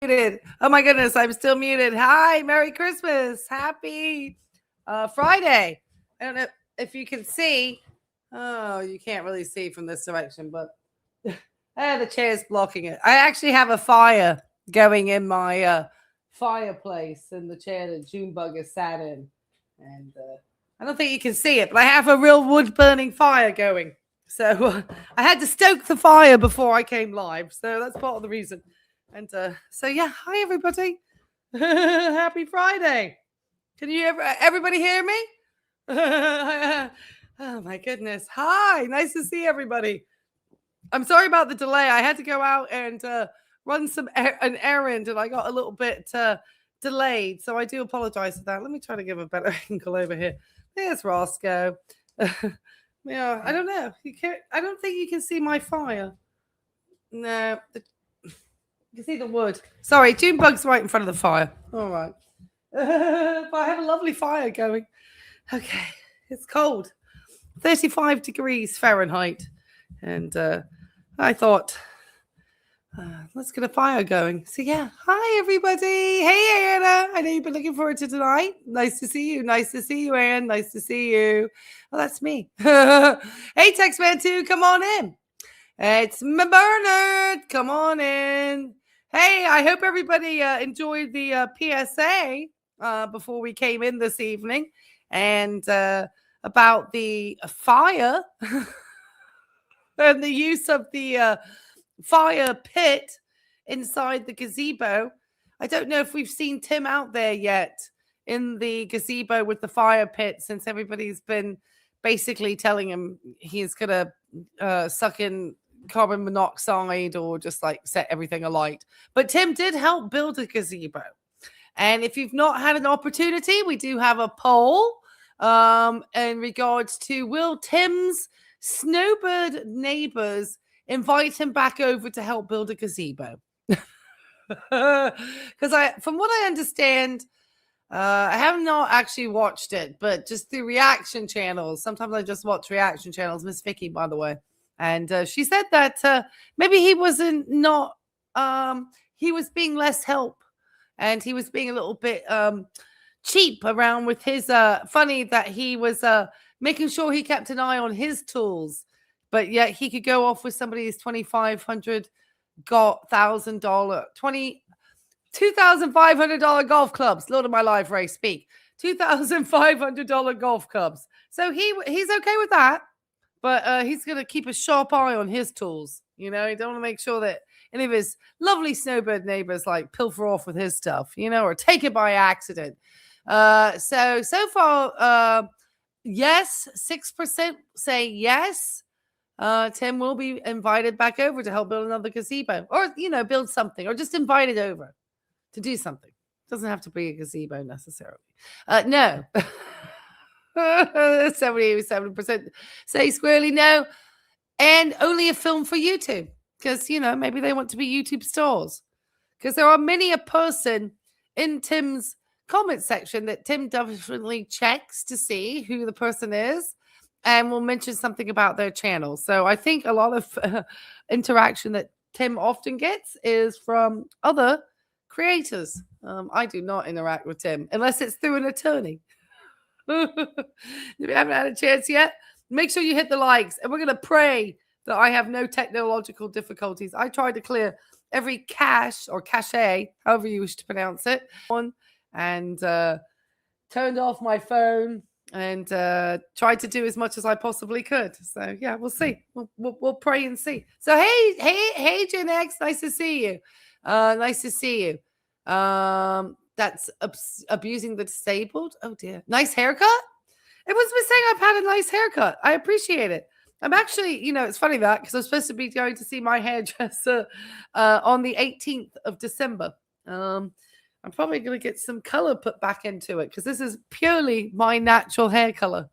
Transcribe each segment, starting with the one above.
Oh my goodness, I'm still muted. Hi, Merry Christmas. Happy Friday. I don't know if you can see. Oh, you can't really see from this direction, but the chair's blocking it. I actually have a fire going in my fireplace in the chair that Junebug is sat in. And I don't think you can see it, but I have a real wood burning fire going. So I had to stoke the fire before I came live. So that's part of the reason. And so, yeah, hi, everybody. Happy Friday. Can you everybody hear me? Oh, my goodness. Hi. Nice to see everybody. I'm sorry about the delay. I had to go out and run an errand, and I got a little bit delayed. So I do apologize for that. Let me try to give a better angle over here. There's Roscoe. Yeah, I don't know. You can't. I don't think you can see my fire. No. You can see the wood. Sorry, Junebug's right in front of the fire. All right. But I have a lovely fire going. Okay. It's cold. 35 degrees Fahrenheit. And I thought, let's get a fire going. So, yeah. Hi, everybody. Hey, Anna. I know you've been looking forward to tonight. Nice to see you. Nice to see you, Anne. Nice to see you. Well, that's me. Hey, Textman 2, come on in. It's my Bernard. Come on in. Hey, I hope everybody enjoyed the PSA before we came in this evening, and about the fire and the use of the fire pit inside the gazebo. I don't know if we've seen Tim out there yet in the gazebo with the fire pit, since everybody's been basically telling him he's going to suck in carbon monoxide or just like set everything alight. But Tim did help build a gazebo. And if you've not had an opportunity, we do have a poll in regards to, will Tim's snowbird neighbors invite him back over to help build a gazebo? Because from what I understand, I have not actually watched it, but just the reaction channels. Sometimes I just watch reaction channels. Miss Vicky, by the way. And she said that maybe he wasn't he was being less help, and he was being a little bit cheap around with his funny that he was making sure he kept an eye on his tools, but yet he could go off with somebody's $2,500 $2,500 golf clubs. Lord of my life, Ray, speak. $2,500 golf clubs. So he's okay with that. But he's going to keep a sharp eye on his tools. You know, he don't want to make sure that any of his lovely snowbird neighbors like pilfer off with his stuff, you know, or take it by accident. So far, yes, 6% say yes. Tim will be invited back over to help build another gazebo, or, you know, build something, or just invited over to do something. Doesn't have to be a gazebo necessarily. No. 77% say squarely no, and only a film for YouTube, because, you know, maybe they want to be YouTube stars, because there are many a person in Tim's comment section that Tim definitely checks to see who the person is and will mention something about their channel. So I think a lot of interaction that Tim often gets is from other creators. I do not interact with Tim unless it's through an attorney. If you haven't had a chance yet, make sure you hit the likes, and we're going to pray that I have no technological difficulties. I tried to clear every cache or cache, however you wish to pronounce it, and turned off my phone and tried to do as much as I possibly could. So yeah, we'll see. We'll pray and see. So hey, Gen X, nice to see you. Nice to see you. That's abusing the disabled. Oh dear. Nice haircut. Everyone's been saying I've had a nice haircut. I appreciate it. I'm actually, you know, it's funny that, because I'm supposed to be going to see my hairdresser on the 18th of December. I'm probably going to get some color put back into it, because this is purely my natural hair color.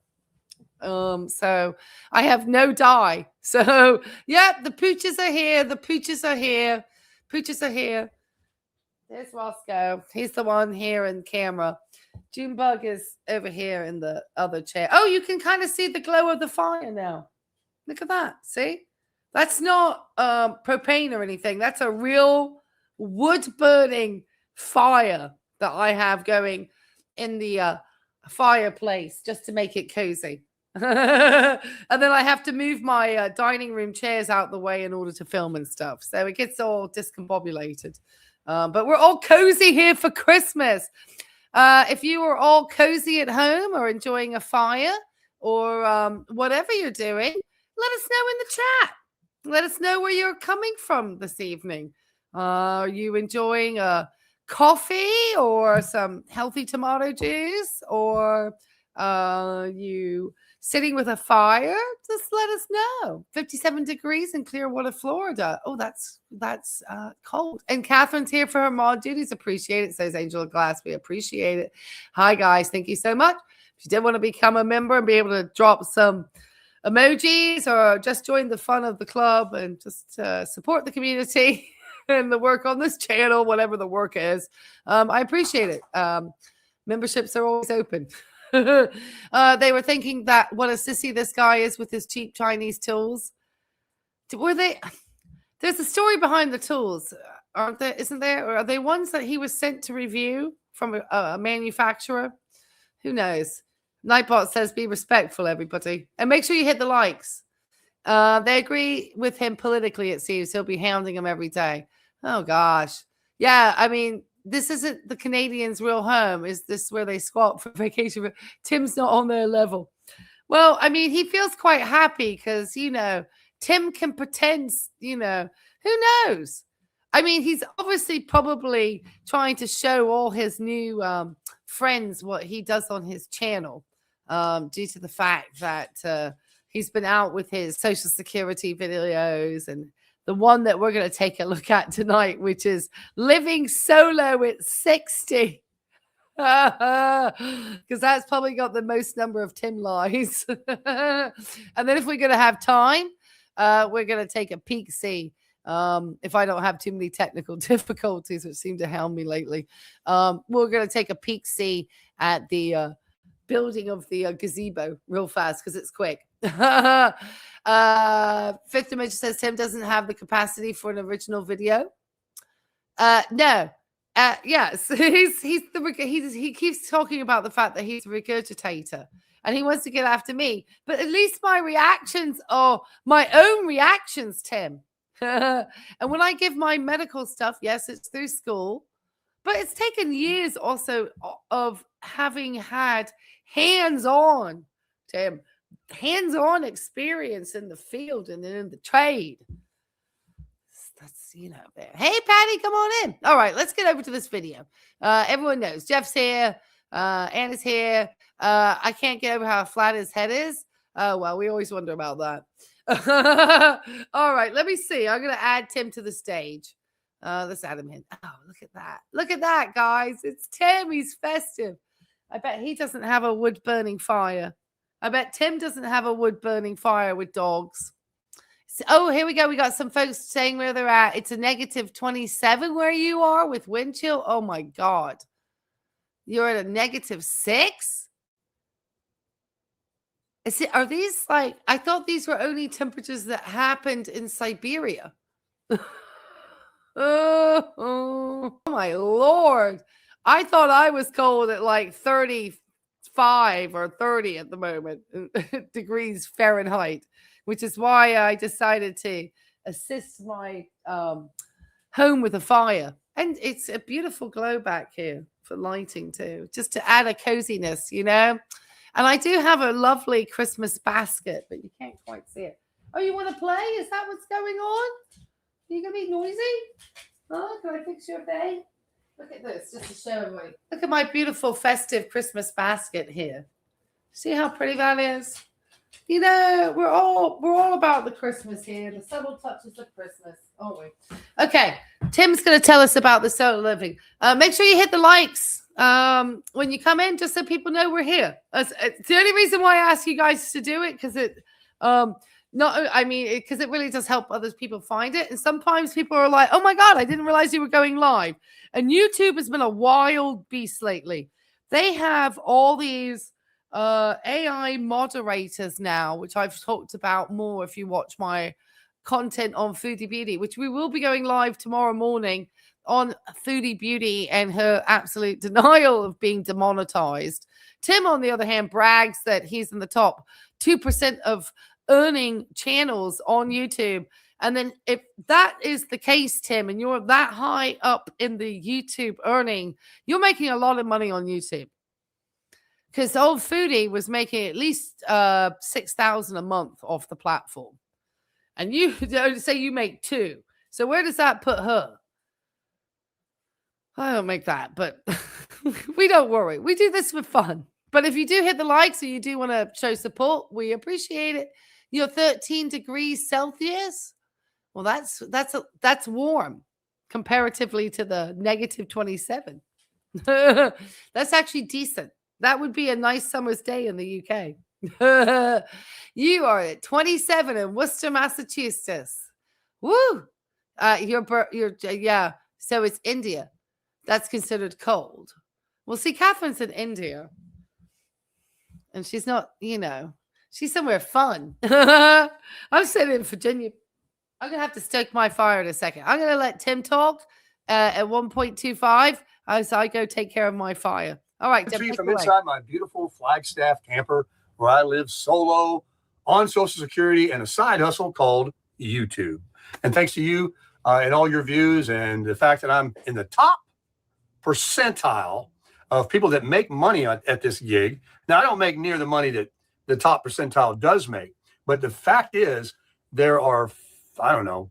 So I have no dye. So yeah, the pooches are here. The pooches are here. Pooches are here. There's Roscoe. He's the one here in camera. Junebug is over here in the other chair. Oh, you can kind of see the glow of the fire now. Look at that. See? That's not propane or anything. That's a real wood burning fire that I have going in the fireplace just to make it cozy. And then I have to move my dining room chairs out the way in order to film and stuff. So it gets all discombobulated. But we're all cozy here for Christmas. If you are all cozy at home or enjoying a fire or whatever you're doing, let us know in the chat. Let us know where you're coming from this evening. Are you enjoying a coffee or some healthy tomato juice, or you sitting with a fire? Just let us know. 57 degrees in Clearwater, Florida. Oh, that's cold. And Catherine's here for her mod duties. Appreciate it, says Angel of Glass. We appreciate it. Hi, guys. Thank you so much. If you did want to become a member and be able to drop some emojis or just join the fun of the club and just support the community and the work on this channel, whatever the work is, I appreciate it. Memberships are always open. They were thinking that what a sissy this guy is with his cheap Chinese tools. Were they? There's a story behind the tools, aren't there? Isn't there? Or are they ones that he was sent to review from a manufacturer? Who knows? Nightbot says, be respectful, everybody. And make sure you hit the likes. They agree with him politically, it seems. He'll be hounding him every day. Oh, gosh. Yeah, I mean, this isn't the Canadians' real home. Is this where they squat for vacation? Tim's not on their level. Well, I mean, he feels quite happy because, Tim can pretend, who knows? I mean, he's obviously probably trying to show all his new friends what he does on his channel due to the fact that he's been out with his Social Security videos, and the one that we're going to take a look at tonight, which is living solo at 60. Because that's probably got the most number of Tim lies. And then if we're going to have time, we're going to take a peek, see if I don't have too many technical difficulties, which seem to hound me lately. We're going to take a peek, see at the building of the gazebo real fast because it's quick. Fifth Dimension says Tim doesn't have the capacity for an original video. No. Yes, he keeps talking about the fact that he's a regurgitator and he wants to get after me. But at least my reactions are my own reactions, Tim. And when I give my medical stuff, yes, it's through school, but it's taken years also of having had hands-on, Tim, hands-on experience in the field and in the trade. That's, there. Hey, Patty, come on in. All right, let's get over to this video. Everyone knows Jeff's here. Anna's here. I can't get over how flat his head is. Well, we always wonder about that. All right, let me see. I'm going to add Tim to the stage. Let's add him in. Oh, look at that. Look at that, guys. It's Tim. He's festive. I bet he doesn't have a wood-burning fire. I bet Tim doesn't have a wood-burning fire with dogs. Oh, here we go. We got some folks saying where they're at. It's a negative 27 where you are with wind chill. Oh, my God. You're at a negative 6? Are these like, I thought these were only temperatures that happened in Siberia. Oh, my Lord. I thought I was cold at like 35 or 30 at the moment degrees Fahrenheit, which is why I decided to assist my home with a fire. And it's a beautiful glow back here for lighting too, just to add a coziness, And I do have a lovely Christmas basket, but you can't quite see it. Oh, you want to play? Is that what's going on? Are you going to be noisy? Oh, can I fix your thing? Look at this, just to show everybody. Look at my beautiful festive Christmas basket here. See how pretty that is? We're all about the Christmas here, the subtle touches of Christmas, aren't we? Okay, Tim's going to tell us about the solo living. Make sure you hit the likes when you come in, just so people know we're here. It's the only reason why I ask you guys to do it, because because it really does help other people find it. And sometimes people are like, oh my God, I didn't realize you were going live. And YouTube has been a wild beast lately. They have all these AI moderators now, which I've talked about more if you watch my content on Foodie Beauty, which we will be going live tomorrow morning on Foodie Beauty and her absolute denial of being demonetized. Tim, on the other hand, brags that he's in the top 2% of earning channels on YouTube. And then if that is the case, Tim, and you're that high up in the YouTube earning, you're making a lot of money on YouTube. Because old Foodie was making at least $6,000 a month off the platform. And you say you make 2. So where does that put her? I don't make that, but we don't worry. We do this for fun. But if you do hit the likes or you do want to show support, we appreciate it. You're 13 degrees Celsius. Well, that's warm comparatively to the negative 27. That's actually decent. That would be a nice summer's day in the UK. You are at 27 in Worcester, Massachusetts. Woo! Yeah. So it's India. That's considered cold. Well, see, Catherine's in India. And she's not, she's somewhere fun. I'm sitting in Virginia. I'm going to have to stoke my fire in a second. I'm going to let Tim talk at 1.25 as I go take care of my fire. All right. Tim, from inside my beautiful Flagstaff camper where I live solo on Social Security and a side hustle called YouTube. And thanks to you and all your views and the fact that I'm in the top percentile of people that make money at this gig. Now, I don't make near the money that the top percentile does make. But the fact is there are, I don't know,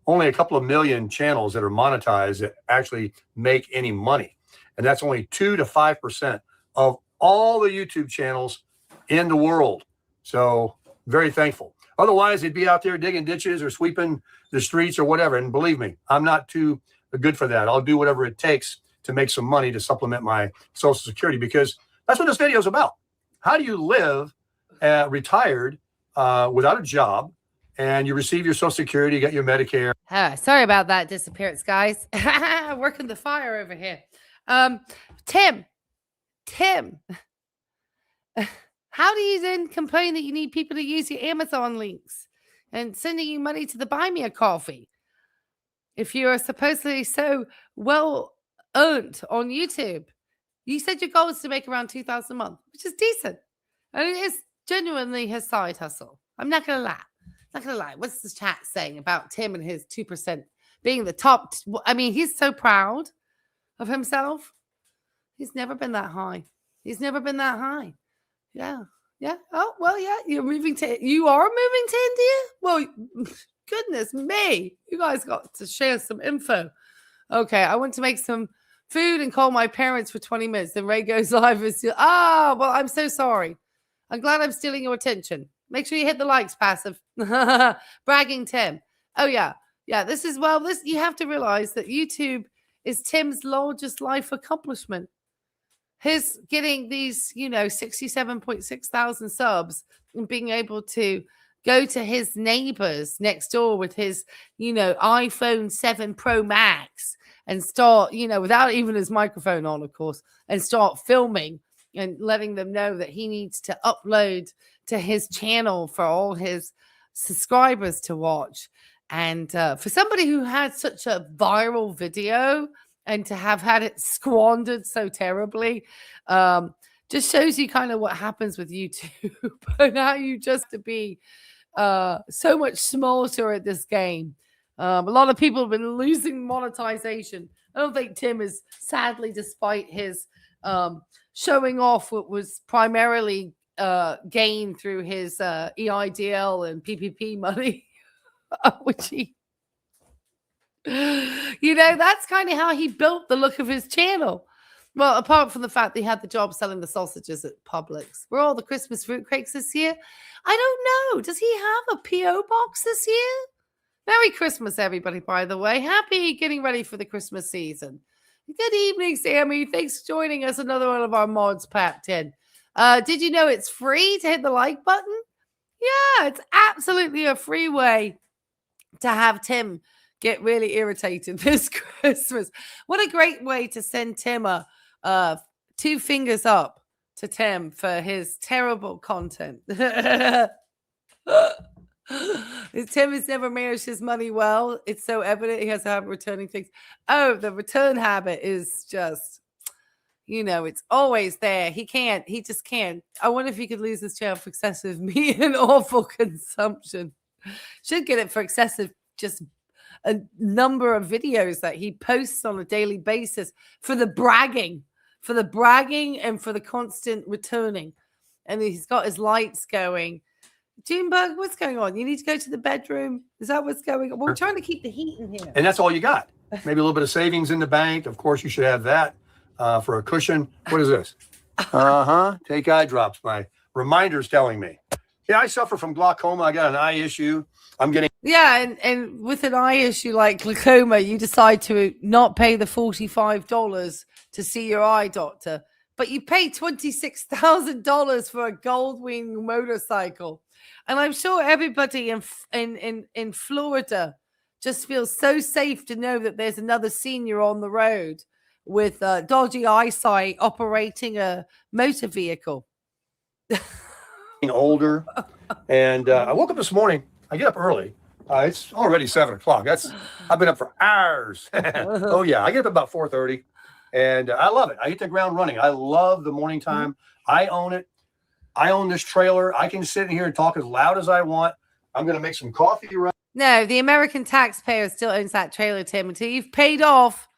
only a couple of million channels that are monetized that actually make any money. And that's only 2 to 5% of all the YouTube channels in the world. So very thankful. Otherwise, they'd be out there digging ditches or sweeping the streets or whatever. And believe me, I'm not too good for that. I'll do whatever it takes to make some money to supplement my Social Security, because that's what this video is about. How do you live retired without a job and you receive your Social Security, you get your Medicare? Sorry about that disappearance, guys. Working the fire over here. Tim, how do you then complain that you need people to use your Amazon links and sending you money to the Buy Me a Coffee if you are supposedly so well earned on YouTube? You said your goal is to make around $2,000 a month, which is decent. And it is genuinely his side hustle. I'm not going to lie. What's the chat saying about Tim and his 2% being the top? I mean, he's so proud of himself. He's never been that high. Yeah. Oh, well, yeah. You are moving to India? Well, goodness me. You guys got to share some info. Okay. I want to make some food and call my parents for 20 minutes. Then Ray goes live and still, well, I'm so sorry. I'm glad I'm stealing your attention. Make sure you hit the likes, passive. Bragging Tim. Oh, yeah. Yeah, this you have to realize that YouTube is Tim's largest life accomplishment. His getting these, 67.6 thousand subs and being able to go to his neighbors next door with his, iPhone 7 Pro Max and start, without even his microphone on, of course, and start filming and letting them know that he needs to upload to his channel for all his subscribers to watch. And for somebody who had such a viral video and to have had it squandered so terribly, just shows you kind of what happens with YouTube and how you just to be so much smarter at this game. A lot of people have been losing monetization. I don't think Tim is, sadly, despite his showing off what was primarily gained through his EIDL and PPP money, which he, that's kind of how he built the look of his channel. Well, apart from the fact that he had the job selling the sausages at Publix. Were all the Christmas fruitcakes this year? I don't know. Does he have a P.O. box this year? Merry Christmas, everybody, by the way. Happy getting ready for the Christmas season. Good evening, Sammy. Thanks for joining us. Another one of our mods packed in. Did you know it's free to hit the like button? Yeah, it's absolutely a free way to have Tim get really irritated this Christmas. What a great way to send Tim a 2 fingers up to Tim for his terrible content. Tim has never managed his money well. It's so evident he has to have returning things. Oh, the return habit is just, it's always there. He just can't. I wonder if he could lose his channel for excessive meat and awful consumption. Should get it for excessive, just a number of videos that he posts on a daily basis for the bragging and for the constant returning. And he's got his lights going. Junebug, what's going on? You need to go to the bedroom. Is that what's going on? We're trying to keep the heat in here. And that's all you got. Maybe a little bit of savings in the bank. Of course, you should have that for a cushion. What is this? Take eye drops. My reminder's telling me. Yeah, I suffer from glaucoma. I got an eye issue. I'm getting. Yeah, and with an eye issue like glaucoma, you decide to not pay the $45 to see your eye doctor, but you pay $26,000 for a Goldwing motorcycle. And I'm sure everybody in Florida just feels so safe to know that there's another senior on the road with dodgy eyesight operating a motor vehicle. Older. And I woke up this morning. I get up early. It's already 7 o'clock. I've been up for hours. Oh, yeah. I get up about 4:30. And I love it. I hit the ground running. I love the morning time. I own it. I own this trailer. I can sit in here and talk as loud as I want. I'm going to make some coffee. No, the American taxpayer still owns that trailer, Tim, until you've paid off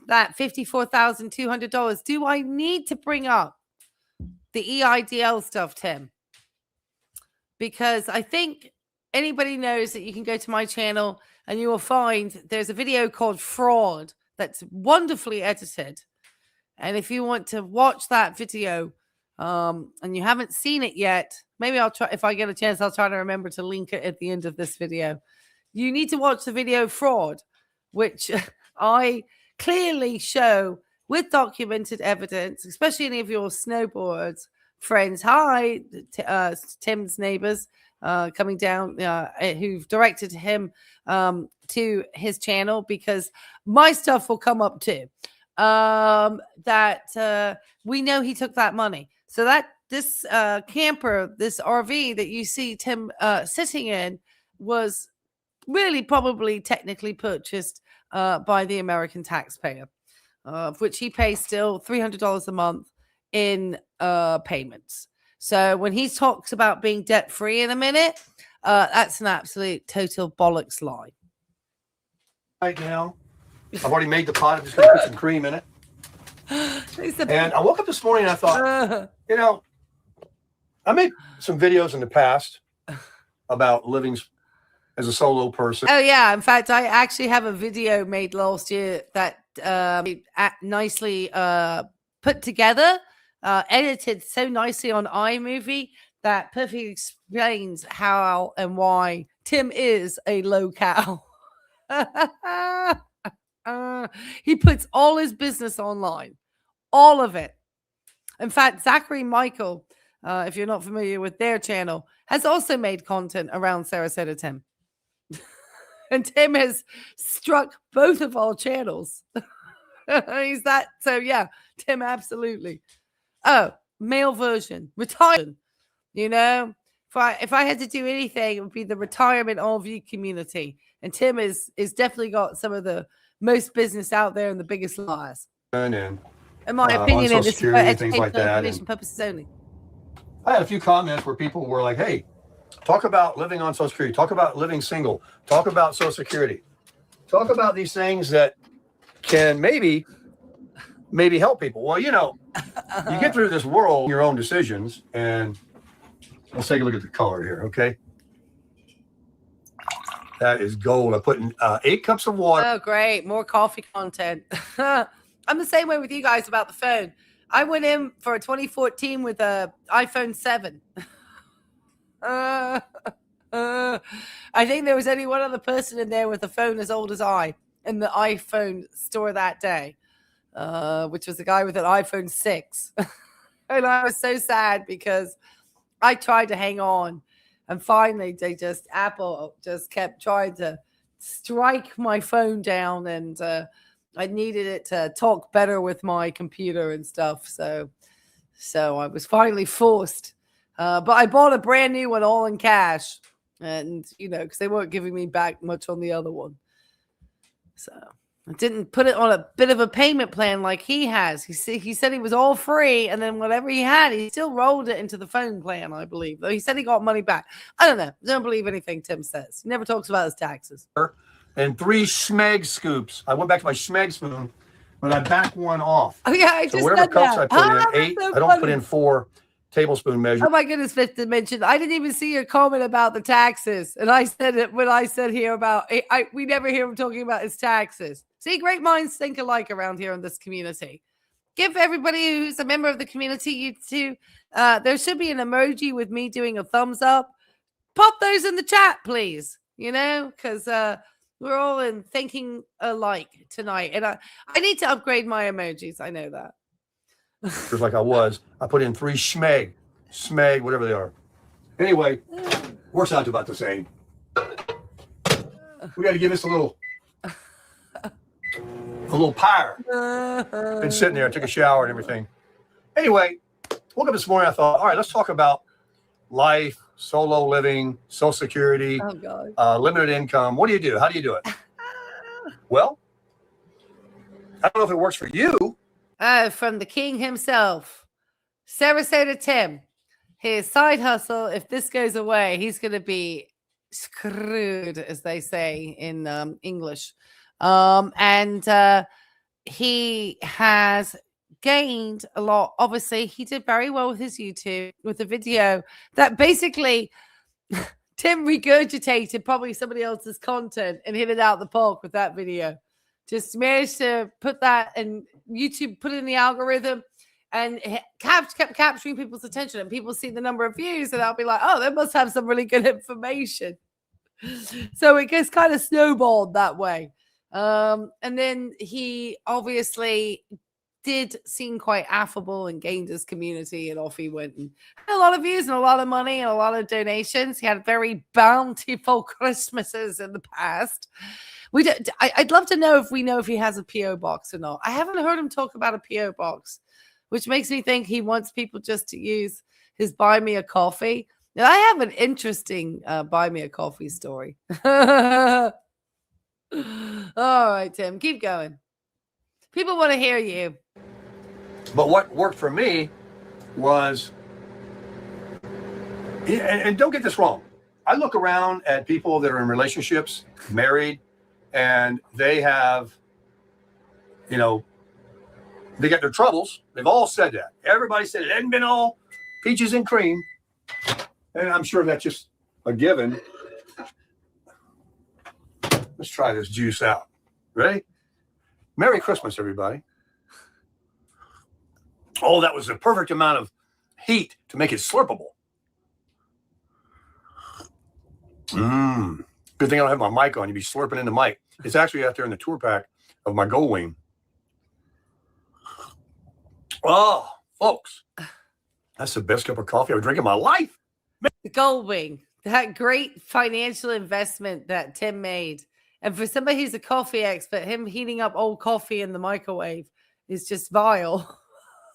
that $54,200. Do I need to bring up the EIDL stuff, Tim? Because I think anybody knows that you can go to my channel and you will find there's a video called Fraud that's wonderfully edited. And if you want to watch that video, and you haven't seen it yet, maybe I'll try, if I get a chance, I'll try to remember to link it at the end of this video. You need to watch the video Fraud, which I clearly show with documented evidence, especially any of your Snowbirds friends. Hi, Tim's neighbors coming down, who've directed him to his channel, because my stuff will come up too. That we know he took that money. So that this camper, this RV that you see Tim sitting in, was really probably technically purchased by the American taxpayer, of which he pays still $300 a month in payments. So when he talks about being debt free in a minute, that's an absolute total bollocks lie. Right now, I've already made the pot. I'm just going to put some cream in it. And I woke up this morning and I thought, I made some videos in the past about living as a solo person. Oh, yeah. In fact, I actually have a video made last year that nicely put together, edited so nicely on iMovie that perfectly explains how and why Tim is a low-cal. He puts all his business online, all of it. In fact, Zachary Michael, if you're not familiar with their channel, has also made content around Sarasota Tim. And Tim has struck both of our channels. He's that. So yeah, Tim, absolutely. Oh, male version, retirement. If I had to do anything, it would be the retirement RV community. And Tim is definitely got some of the most business out there and the biggest lies. In my opinion, and this is for educational information purposes only. I had a few comments where people were like, hey, talk about living on Social Security, talk about living single, talk about Social Security, talk about these things that can maybe help people. Well, you get through this world, your own decisions, and let's take a look at the color here, okay? That is gold. I put in 8 cups of water. Oh, great. More coffee content. I'm the same way with you guys about the phone. I went in for a 2014 with a iPhone 7. I think there was only one other person in there with a phone as old as I in the iPhone store that day, which was a guy with an iPhone 6. And I was so sad because I tried to hang on. And finally, Apple just kept trying to strike my phone down, and I needed it to talk better with my computer and stuff. So I was finally forced. But I bought a brand new one all in cash. And, you know, because they weren't giving me back much on the other one. So I didn't put it on a bit of a payment plan like he has. He said he was all free, and then whatever he had, he still rolled it into the phone plan, I believe. Though he said he got money back. I don't know. I don't believe anything Tim says. He never talks about his taxes. And 3 Schmeg scoops. I went back to my Schmeg spoon, but I backed one off. Oh, yeah, I so just whatever said cups that. I put in 8. So I don't funny. put in 4 tablespoon measure. Oh my goodness, fifth dimension. I didn't even see your comment about the taxes. And I said it when I said here about we never hear him talking about his taxes. See, great minds think alike around here in this community. Give everybody who's a member of the community, there should be an emoji with me doing a thumbs up. Pop those in the chat, please. You know, because we're all in thinking alike tonight. And I need to upgrade my emojis. I know that. Just like I put in 3 Schmeg, whatever they are. Anyway, works out to about the same. We got to give this a little pyre. Been sitting there, took a shower and everything. Anyway, woke up this morning. I thought, all right, let's talk about life, solo living, Social Security, limited income. What do you do? How do you do it? Well, I don't know if it works for you. From the king himself, Sarasota Tim. His side hustle, if this goes away, he's going to be screwed, as they say in English. And he has gained a lot. Obviously, he did very well with his YouTube, with the video that basically Tim regurgitated probably somebody else's content and hit it out the park with that video. Just managed to put that, and YouTube put it in the algorithm, and kept capturing people's attention. And people see the number of views, and I'll be like, oh, they must have some really good information. So it gets kind of snowballed that way. And then he obviously did seem quite affable and gained his community, and off he went, and had a lot of views and a lot of money and a lot of donations. He had very bountiful Christmases in the past. I'd love to know if he has a P.O. box or not. I haven't heard him talk about a P.O. box, which makes me think he wants people just to use his Buy Me a Coffee. And I have an interesting Buy Me a Coffee story. All right, Tim, keep going. People want to hear you. But what worked for me was, and don't get this wrong, I look around at people that are in relationships, married, and they have, you know, they get their troubles. They've all said that. Everybody said it hadn't been all peaches and cream. And I'm sure that's just a given. Let's try this juice out. Ready? Merry Christmas, everybody. Oh, that was the perfect amount of heat to make it slurpable. Good thing I don't have my mic on. You'd be slurping in the mic. It's actually out there in the tour pack of my Gold Wing. Oh, folks, that's the best cup of coffee I've drank in my life. The Gold Wing, that great financial investment that Tim made. And for somebody who's a coffee expert, him heating up old coffee in the microwave is just vile.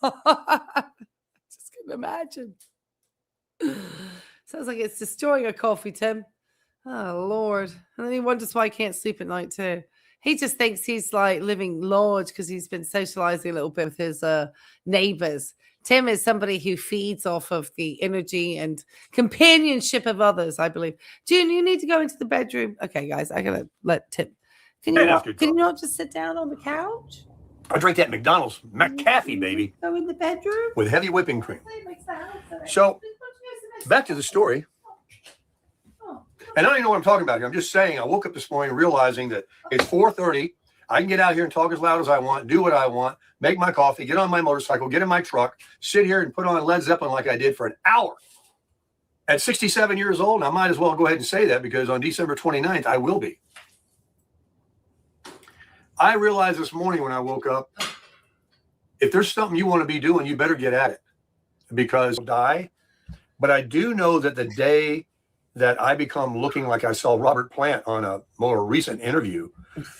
Just couldn't imagine. Sounds like it's destroying a coffee, Tim. Oh, Lord. And then he wonders why he can't sleep at night, too. He just thinks he's like living large because he's been socializing a little bit with his neighbors. Tim is somebody who feeds off of the energy and companionship of others, I believe. June, you need to go into the bedroom. Okay, guys, I got to let Tim. Can you not just sit down on the couch? I drink that McDonald's McCaffey, baby. Go in the bedroom? With heavy whipping cream. So, back to the story. And I don't even know what I'm talking about here. I'm just saying I woke up this morning realizing that it's 4:30. I can get out here and talk as loud as I want, do what I want, make my coffee, get on my motorcycle, get in my truck, sit here and put on Led Zeppelin like I did for an hour. At 67 years old, I might as well go ahead and say that because on December 29th, I will be. I realized this morning when I woke up, if there's something you want to be doing, you better get at it because I'll die. But I do know that the day that I become looking like I saw Robert Plant on a more recent interview,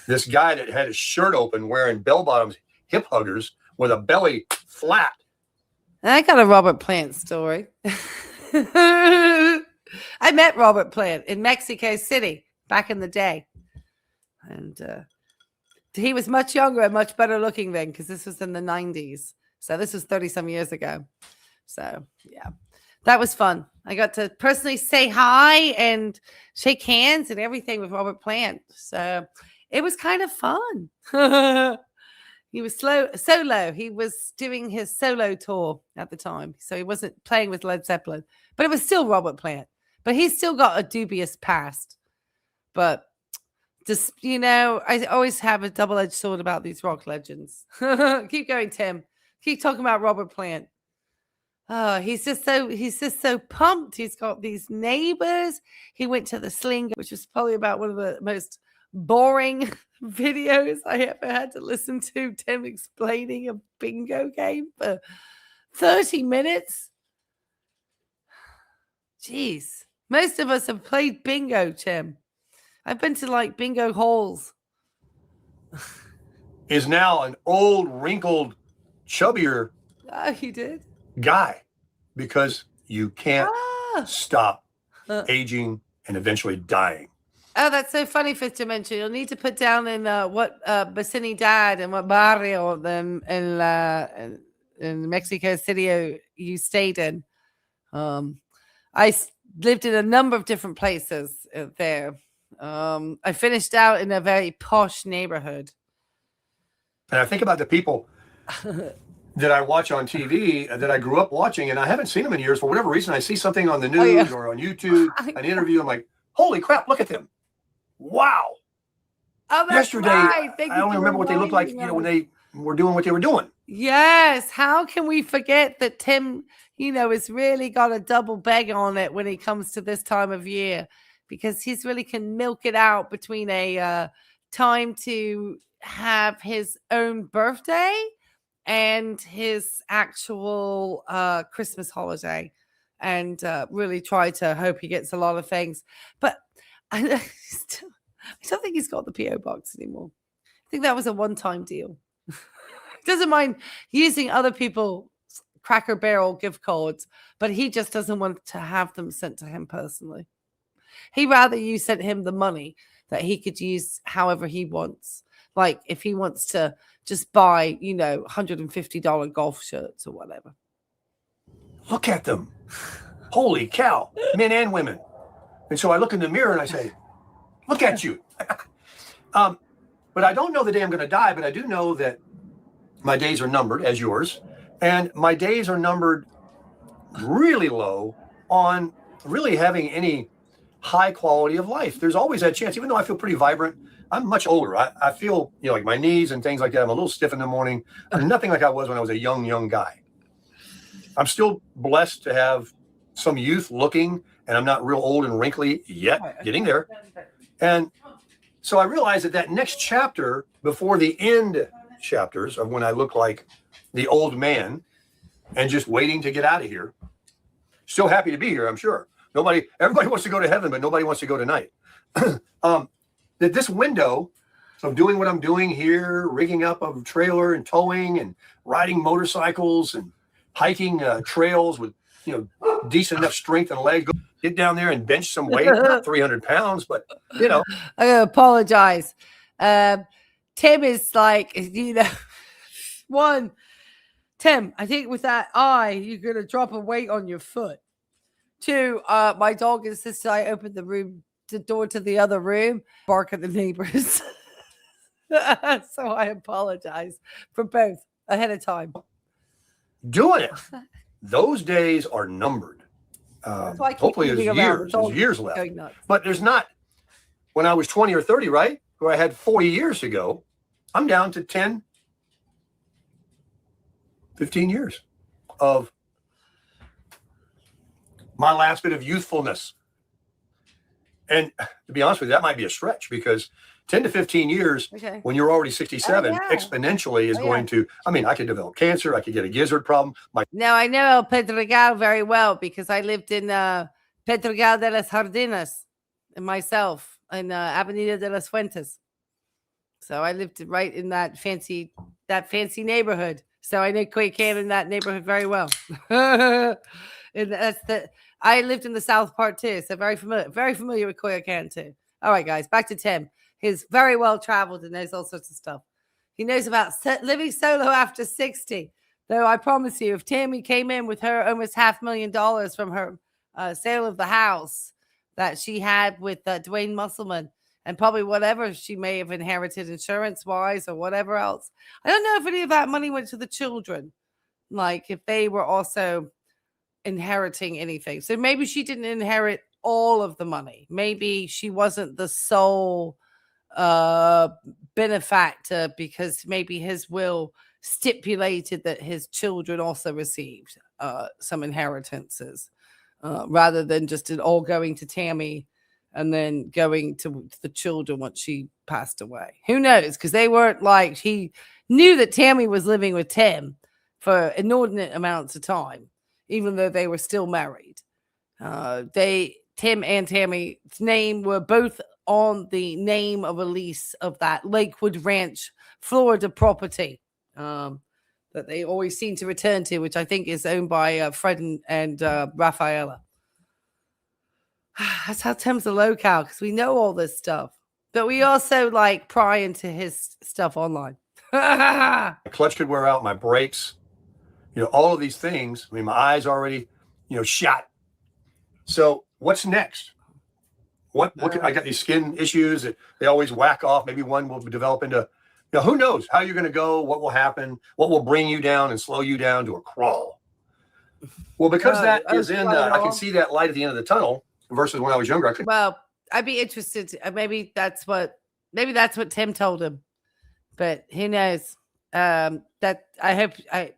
this guy that had his shirt open wearing bell bottoms, hip huggers with a belly flat. I got a Robert Plant story. I met Robert Plant in Mexico City back in the day. And he was much younger and much better looking then, because this was in the 90s. So this was 30 some years ago. So yeah, that was fun. I got to personally say hi and shake hands and everything with Robert Plant. So it was kind of fun. He was solo. He was doing his solo tour at the time. So he wasn't playing with Led Zeppelin, but it was still Robert Plant. But he's still got a dubious past. But just, I always have a double-edged sword about these rock legends. Keep going, Tim. Keep talking about Robert Plant. Oh, he's just so pumped. He's got these neighbors. He went to the Sling, which was probably about one of the most boring videos I ever had to listen to. Tim explaining a bingo game for 30 minutes. Jeez. Most of us have played bingo, Tim. I've been to like bingo halls. Is now an old, wrinkled, chubbier Oh, you did? guy, because you can't stop aging and eventually dying. Oh, that's so funny, Fifth Dimension. You'll need to put down in what vecindad and what barrio in Mexico City you stayed in. I lived in a number of different places there. I finished out in a very posh neighborhood. And I think about the people that I watch on TV that I grew up watching, and I haven't seen them in years. For whatever reason, I see something on the news or on YouTube, an interview. I'm like, holy crap, look at them. Wow. Oh, that's Yesterday, right. I only remember what they looked like, when they were doing what they were doing. Yes. How can we forget that Tim, has really got a double bag on it when he comes to this time of year, because he's really can milk it out between a time to have his own birthday and his actual Christmas holiday, and really try to hope he gets a lot of things. But I don't think he's got the P.O. box anymore. I think that was a one-time deal. Doesn't mind using other people's Cracker Barrel gift cards, but he just doesn't want to have them sent to him personally. He'd rather you sent him the money that he could use however he wants. Like if he wants to just buy, $150 golf shirts or whatever. Look at them. Holy cow, men and women. And so I look in the mirror and I say, look at you. But I don't know the day I'm going to die, but I do know that my days are numbered, as yours. And my days are numbered really low on really having any high quality of life. There's always that chance, even though I feel pretty vibrant. I'm much older. I feel, like my knees and things like that. I'm a little stiff in the morning. I'm nothing like I was when I was a young guy. I'm still blessed to have some youth looking, and I'm not real old and wrinkly yet, getting there. And so I realized that next chapter before the end chapters of when I look like the old man and just waiting to get out of here. Still happy to be here, I'm sure. Everybody wants to go to heaven, but nobody wants to go tonight. That this window of doing what I'm doing here, rigging up a trailer and towing and riding motorcycles and hiking trails with, decent enough strength and legs, get down there and bench some weight, not 300 pounds, but, I'm going to apologize. Tim is like, Tim, I think with that eye, you're going to drop a weight on your foot. 2, my dog insisted I open the door to the other room, bark at the neighbors. So I apologize for both ahead of time. Doing it. Those days are numbered. Hopefully there's years left. But there's not, when I was 20 or 30, right? Where I had 40 years to go, I'm down to 10, 15 years of my last bit of youthfulness. And to be honest with you, that might be a stretch, because 10 to 15 years, when you're already 67, exponentially is going to, I could develop cancer. I could get a gizzard problem. Now, I know El Pedregal very well, because I lived in Pedregal de las Jardines myself, in Avenida de las Fuentes. So I lived right in that fancy neighborhood. So I know Quay Cam in that neighborhood very well. And I lived in the South part too, so very familiar with Coyoacán too. All right, guys, back to Tim. He's very well traveled and knows all sorts of stuff. He knows about living solo after 60. Though I promise you, if Tammy came in with her almost $500,000 from her sale of the house that she had with Dwayne Musselman, and probably whatever she may have inherited insurance-wise or whatever else. I don't know if any of that money went to the children, like if they were also inheriting anything. So maybe she didn't inherit all of the money. Maybe she wasn't the sole benefactor because maybe his will stipulated that his children also received some inheritances rather than just it all going to Tammy and then going to the children once she passed away. Who knows? Because they weren't like, he knew that Tammy was living with Tim for inordinate amounts of time, even though they were still married. Tim and Tammy's name were both on the name of a lease of that Lakewood Ranch, Florida property that they always seem to return to, which I think is owned by Fred and Rafaela. That's how Tim's a locale, because we know all this stuff. But we also like pry into his stuff online. My clutch could wear out, my brakes, all of these things. I mean, my eyes already, shot. So what's next? What I got these skin issues that they always whack off. Maybe one will develop into, who knows how you're going to go, what will happen, what will bring you down and slow you down to a crawl. Well, because that is I can see that light at the end of the tunnel versus when I was younger. Well, I'd be interested. Maybe that's what Tim told him, but who knows? That I hope.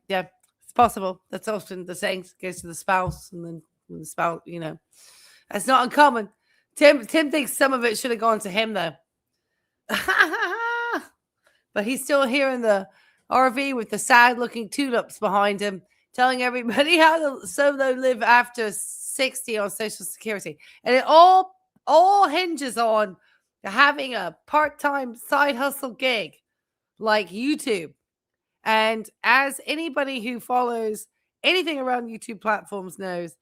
Yeah, it's possible. That's often the saying, goes to the spouse, and then the spouse. That's not uncommon. Tim thinks some of it should have gone to him though, but he's still here in the RV with the sad-looking tulips behind him, telling everybody how to solo live after 60 on Social Security, and it all hinges on having a part-time side hustle gig like YouTube. And as anybody who follows anything around YouTube platforms knows,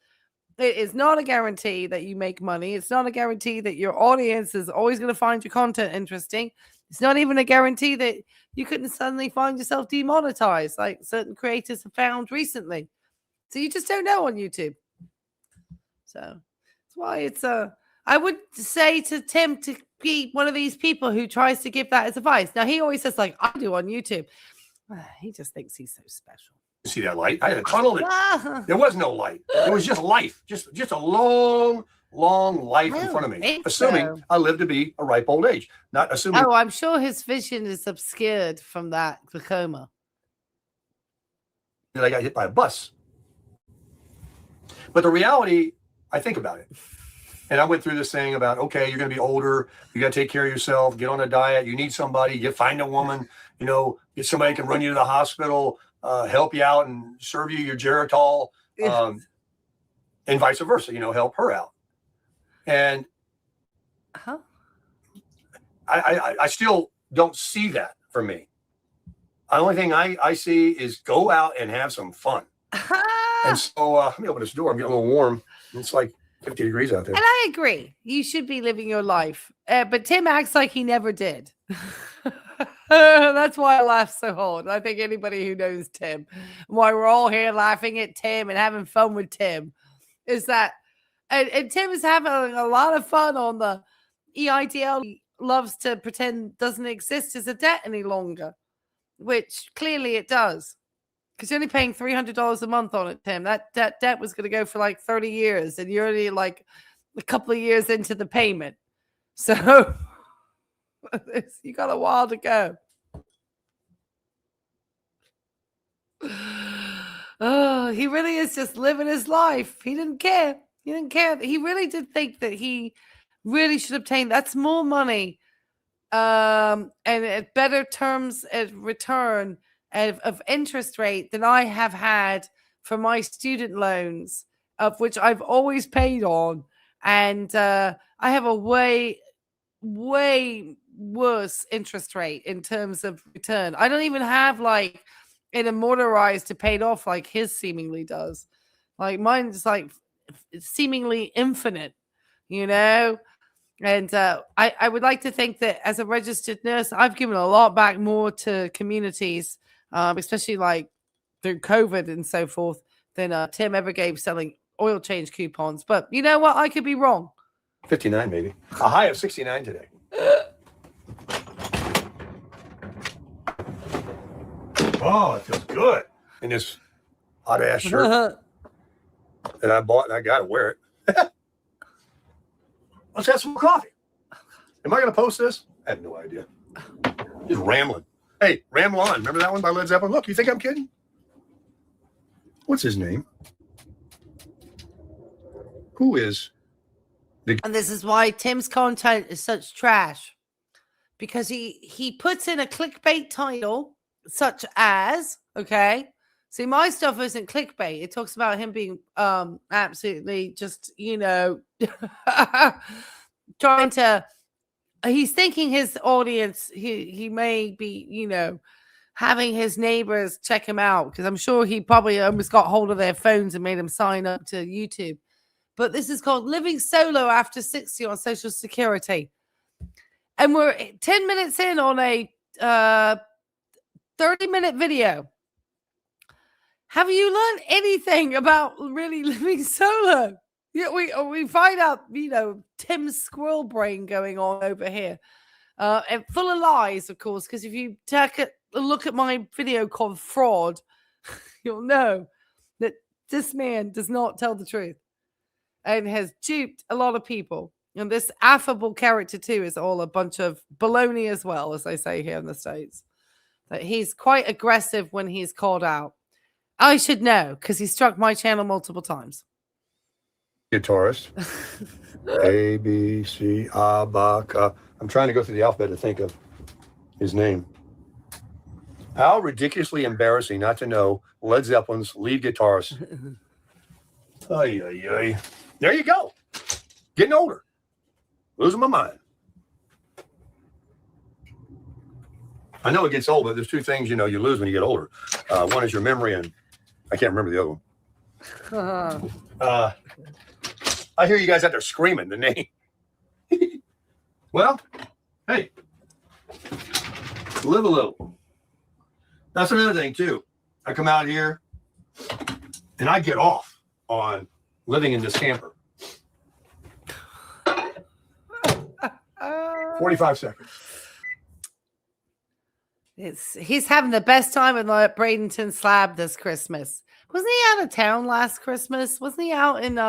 it is not a guarantee that you make money. It's not a guarantee that your audience is always going to find your content interesting. It's not even a guarantee that you couldn't suddenly find yourself demonetized like certain creators have found recently. So you just don't know on YouTube. So that's why it's I would say to Tim to be one of these people who tries to give that as advice. Now, he always says, like I do on YouTube. He just thinks he's so special. See that light? I had a tunnel. There was no light. It was just life. Just a long life in front of me. Assuming I live to be a ripe old age. Not assuming. Oh, I'm sure his vision is obscured from that glaucoma. That I got hit by a bus. But the reality, I think about it. And I went through this thing about, okay, you're going to be older. You got to take care of yourself. Get on a diet. You need somebody. You find a woman. Get somebody who can run you to the hospital. Help you out and serve you your Geritol, and vice versa, help her out. And I still don't see that for me. The only thing I see is go out and have some fun. And so let me open this door. I'm getting a little warm. It's like 50 degrees out there. And I agree. You should be living your life. But Tim acts like he never did. That's why I laugh so hard. I think anybody who knows Tim, why we're all here laughing at Tim and having fun with Tim, is that, and Tim is having a lot of fun on the EIDL. He loves to pretend doesn't exist as a debt any longer, which clearly it does, because you're only paying $300 a month on it, Tim. That debt was going to go for like 30 years, and you're only like a couple of years into the payment. So you got a while to go. Oh, he really is just living his life. He didn't care. He really did think that he really should obtain. That's more money, and at better terms of return of interest rate than I have had for my student loans, of which I've always paid on, and I have a way worse interest rate in terms of return. I don't even have like an amortized to paid off like his seemingly does. Like mine's like seemingly infinite, you know? And I would like to think that as a registered nurse, I've given a lot back more to communities, especially like through COVID and so forth, than Tim ever gave selling oil change coupons. But you know what? I could be wrong. 59 maybe. A high of 69 today. Oh, it feels good in this hot ass shirt that I bought and I gotta wear it. Let's have some coffee. Am I gonna post this? I have no idea. Just rambling. Hey, Ramble On. Remember that one by Led Zeppelin? Look, you think I'm kidding? What's his name? Who is And this is why Tim's content is such trash, because he puts in a clickbait title such as, okay, see, my stuff isn't clickbait. It talks about him being absolutely just, you know, trying to, he's thinking his audience, he may be, you know, having his neighbors check him out, because I'm sure he probably almost got hold of their phones and made them sign up to YouTube. But this is called Living Solo After 60 on Social Security. And we're 10 minutes in on a 30-minute video. Have you learned anything about really living solo? Yeah, we find out, you know, Tim's squirrel brain going on over here. And full of lies, of course, because if you take a look at my video called Fraud, you'll know that this man does not tell the truth and has duped a lot of people. And this affable character, too, is all a bunch of baloney as well, as they say here in the States. That he's quite aggressive when he's called out. I should know, because he struck my channel multiple times. guitarist? A, B, C, A, B, K. I'm trying to go through the alphabet to think of his name. How ridiculously embarrassing not to know Led Zeppelin's lead guitarist. Ay, ay, ay. There you go. Getting older. Losing my mind. I know it gets old, but there's two things, you know, you lose when you get older. One is your memory, and I can't remember the other one. I hear you guys out there screaming the name. Well, hey, live a little. That's another thing, too. I come out here, and I get off on living in this camper. 45 seconds. He's having the best time in the Bradenton slab this Christmas. Wasn't he out of town last Christmas? Wasn't he out in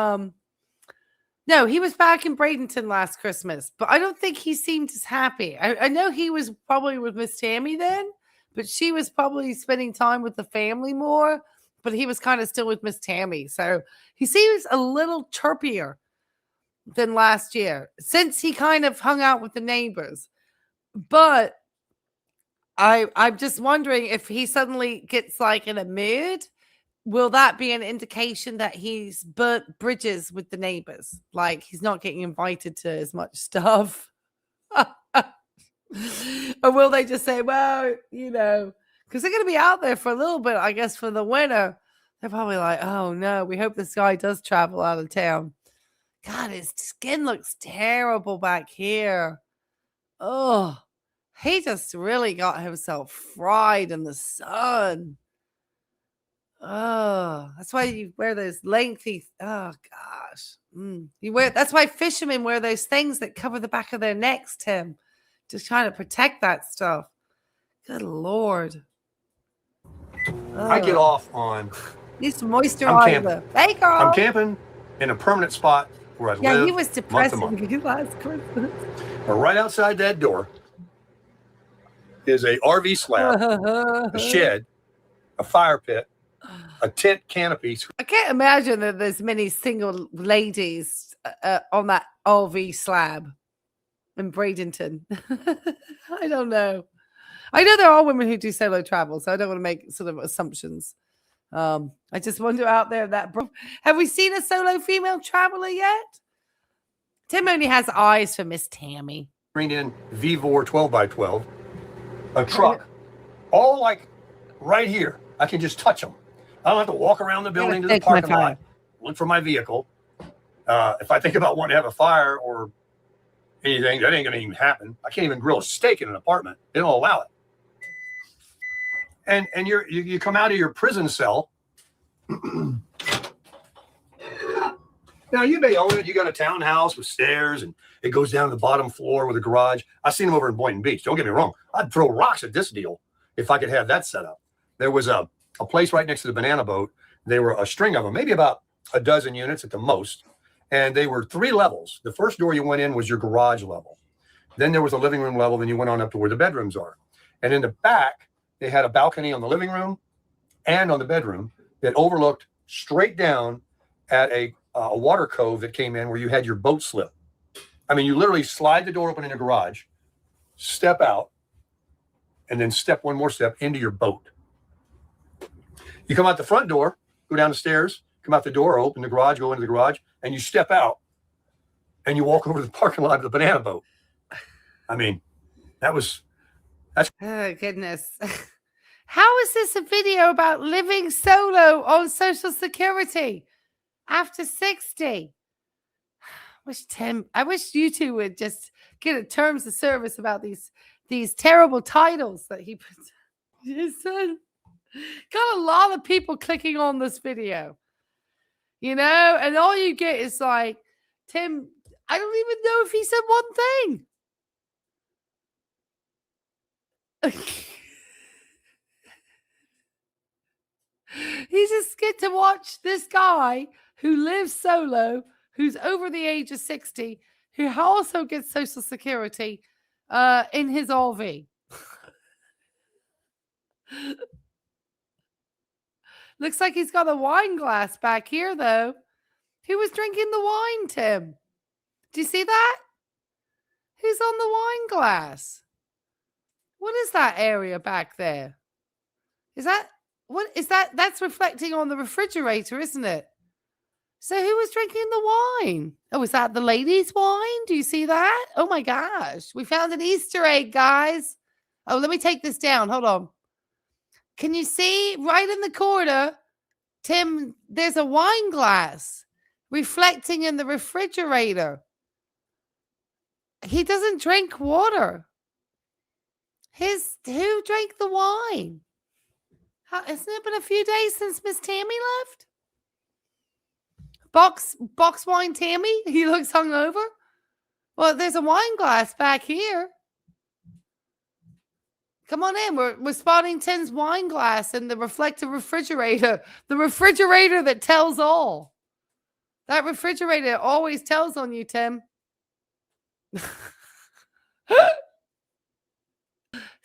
No, he was back in Bradenton last Christmas, but I don't think he seemed as happy. I know he was probably with Miss Tammy then, but she was probably spending time with the family more, but he was kind of still with Miss Tammy. So he seems a little chirpier than last year since he kind of hung out with the neighbors. But I'm just wondering if he suddenly gets like in a mood, will that be an indication that he's burnt bridges with the neighbors? Like he's not getting invited to as much stuff? Or will they just say, well, you know, because they're going to be out there for a little bit, I guess, for the winter. They're probably like, oh no, we hope this guy does travel out of town. God, his skin looks terrible back here. Oh, he just really got himself fried in the sun. Oh, that's why you wear those lengthy. Oh gosh, that's why fishermen wear those things that cover the back of their necks, Tim, just trying to protect that stuff. Good Lord. I get off on. Need some moisturizer. Hey, girl. I'm camping in a permanent spot where I live. Yeah, he was depressing me last Christmas. Right outside that door is a RV slab, a shed, a fire pit, a tent canopy. I can't imagine that there's many single ladies on that RV slab in Bradenton. I don't know. I know there are women who do solo travel, so I don't want to make sort of assumptions. I just wonder out there have we seen a solo female traveler yet? Tim only has eyes for Miss Tammy. Bring in V4 12x12, a truck, all like right here. I can just touch them. I don't have to walk around the building to the parking lot. look for my vehicle. If I think about wanting to have a fire or anything, that ain't going to even happen. I can't even grill a steak in an apartment. They don't allow it. And you come out of your prison cell. Now, you may own it. You got a townhouse with stairs, and it goes down to the bottom floor with a garage. I've seen them over in Boynton Beach. Don't get me wrong. I'd throw rocks at this deal if I could have that set up. There was a place right next to the banana boat. They were a string of them, maybe about a dozen units at the most. And they were 3 levels. The first door you went in was your garage level. Then there was a living room level. Then you went on up to where the bedrooms are. And in the back, they had a balcony on the living room and on the bedroom that overlooked straight down at a water cove that came in where you had your boat slip. I mean, you literally slide the door open in the garage, step out, and then step one more step into your boat. You come out the front door, go down the stairs, come out the door, open the garage, go into the garage, and you step out, and you walk over to the parking lot of the banana boat. I mean, that's... Oh, goodness. How is this a video about living solo on Social Security after 60? I wish you two would just get a terms of service about these terrible titles that he puts. His son got a lot of people clicking on this video, you know, and all you get is like, Tim, I don't even know if he said one thing. He just get to watch this guy who lives solo, who's over the age of 60, who also gets Social Security in his RV. Looks like he's got a wine glass back here, though. Who was drinking the wine, Tim? Do you see that? Who's on the wine glass? What is that area back there? Is that... What is that? That's reflecting on the refrigerator, isn't it? So who was drinking the wine? Oh, is that the ladies' wine? Do you see that? Oh my gosh. We found an Easter egg, guys. Oh, let me take this down. Hold on. Can you see right in the corner, Tim, there's a wine glass reflecting in the refrigerator. He doesn't drink water. Who drank the wine? Hasn't it been a few days since Miss Tammy left? Box wine Tammy? He looks hungover. Well, there's a wine glass back here. Come on in. We're spotting Tim's wine glass in the reflective refrigerator. The refrigerator that tells all. That refrigerator always tells on you, Tim. It's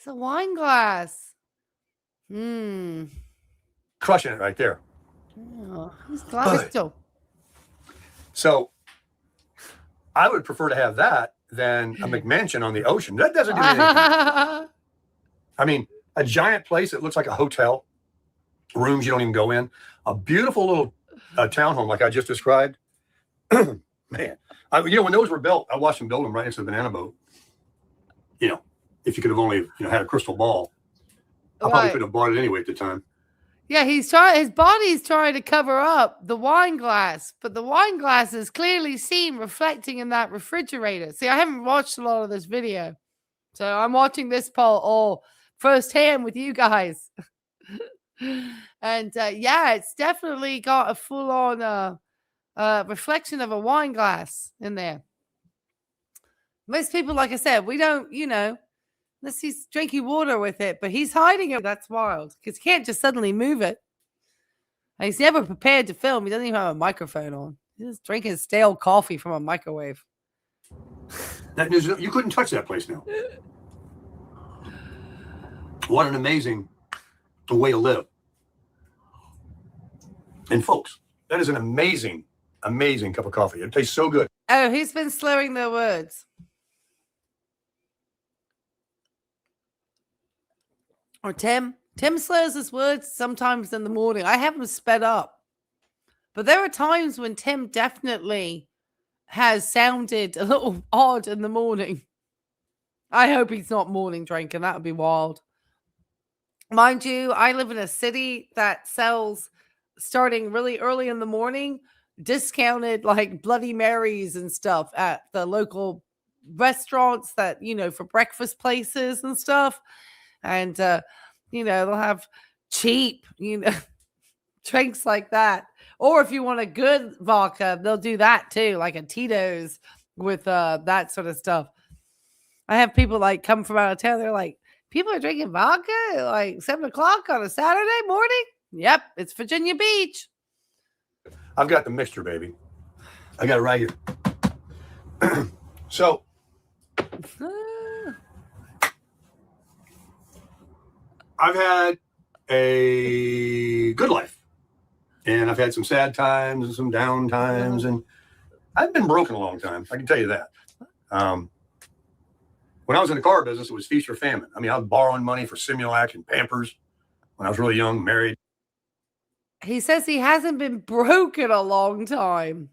a wine glass. Crushing it right there. Oh, he's glad still. So I would prefer to have that than a McMansion on the ocean. That doesn't do anything. I mean, a giant place that looks like a hotel, rooms you don't even go in, a beautiful little townhome like I just described. Man, when those were built, I watched them build them right next to the banana boat. You know, if you could have only had a crystal ball. I probably couldn't have bought it anyway at the time. Yeah, his body's trying to cover up the wine glass, but the wine glass is clearly seen reflecting in that refrigerator. See, I haven't watched a lot of this video, so I'm watching this poll all firsthand with you guys. And yeah, it's definitely got a full-on reflection of a wine glass in there. Most people, like I said, we don't, unless he's drinking water with it, but he's hiding it. That's wild because he can't just suddenly move it. And he's never prepared to film. He doesn't even have a microphone on. He's just drinking stale coffee from a microwave. You couldn't touch that place now. What an amazing way to live. And folks, that is an amazing, amazing cup of coffee. It tastes so good. Oh, he's been slurring their words. Or Tim slurs his words sometimes in the morning. I have him sped up. But there are times when Tim definitely has sounded a little odd in the morning. I hope he's not morning drinking. That would be wild. Mind you, I live in a city that sells, starting really early in the morning, discounted like Bloody Marys and stuff at the local restaurants that, for breakfast places and stuff. And, they'll have cheap, drinks like that. Or if you want a good vodka, they'll do that too, like a Tito's with that sort of stuff. I have people like come from out of town. They're like, people are drinking vodka at like 7 o'clock on a Saturday morning? Yep, it's Virginia Beach. I've got the mixture, baby. I got it right here. So, I've had a good life, and I've had some sad times and some down times, and I've been broken a long time. I can tell you that. When I was in the car business, it was feast or famine. I mean, I was borrowing money for Similac and Pampers when I was really young, married. He says he hasn't been broke in a long time.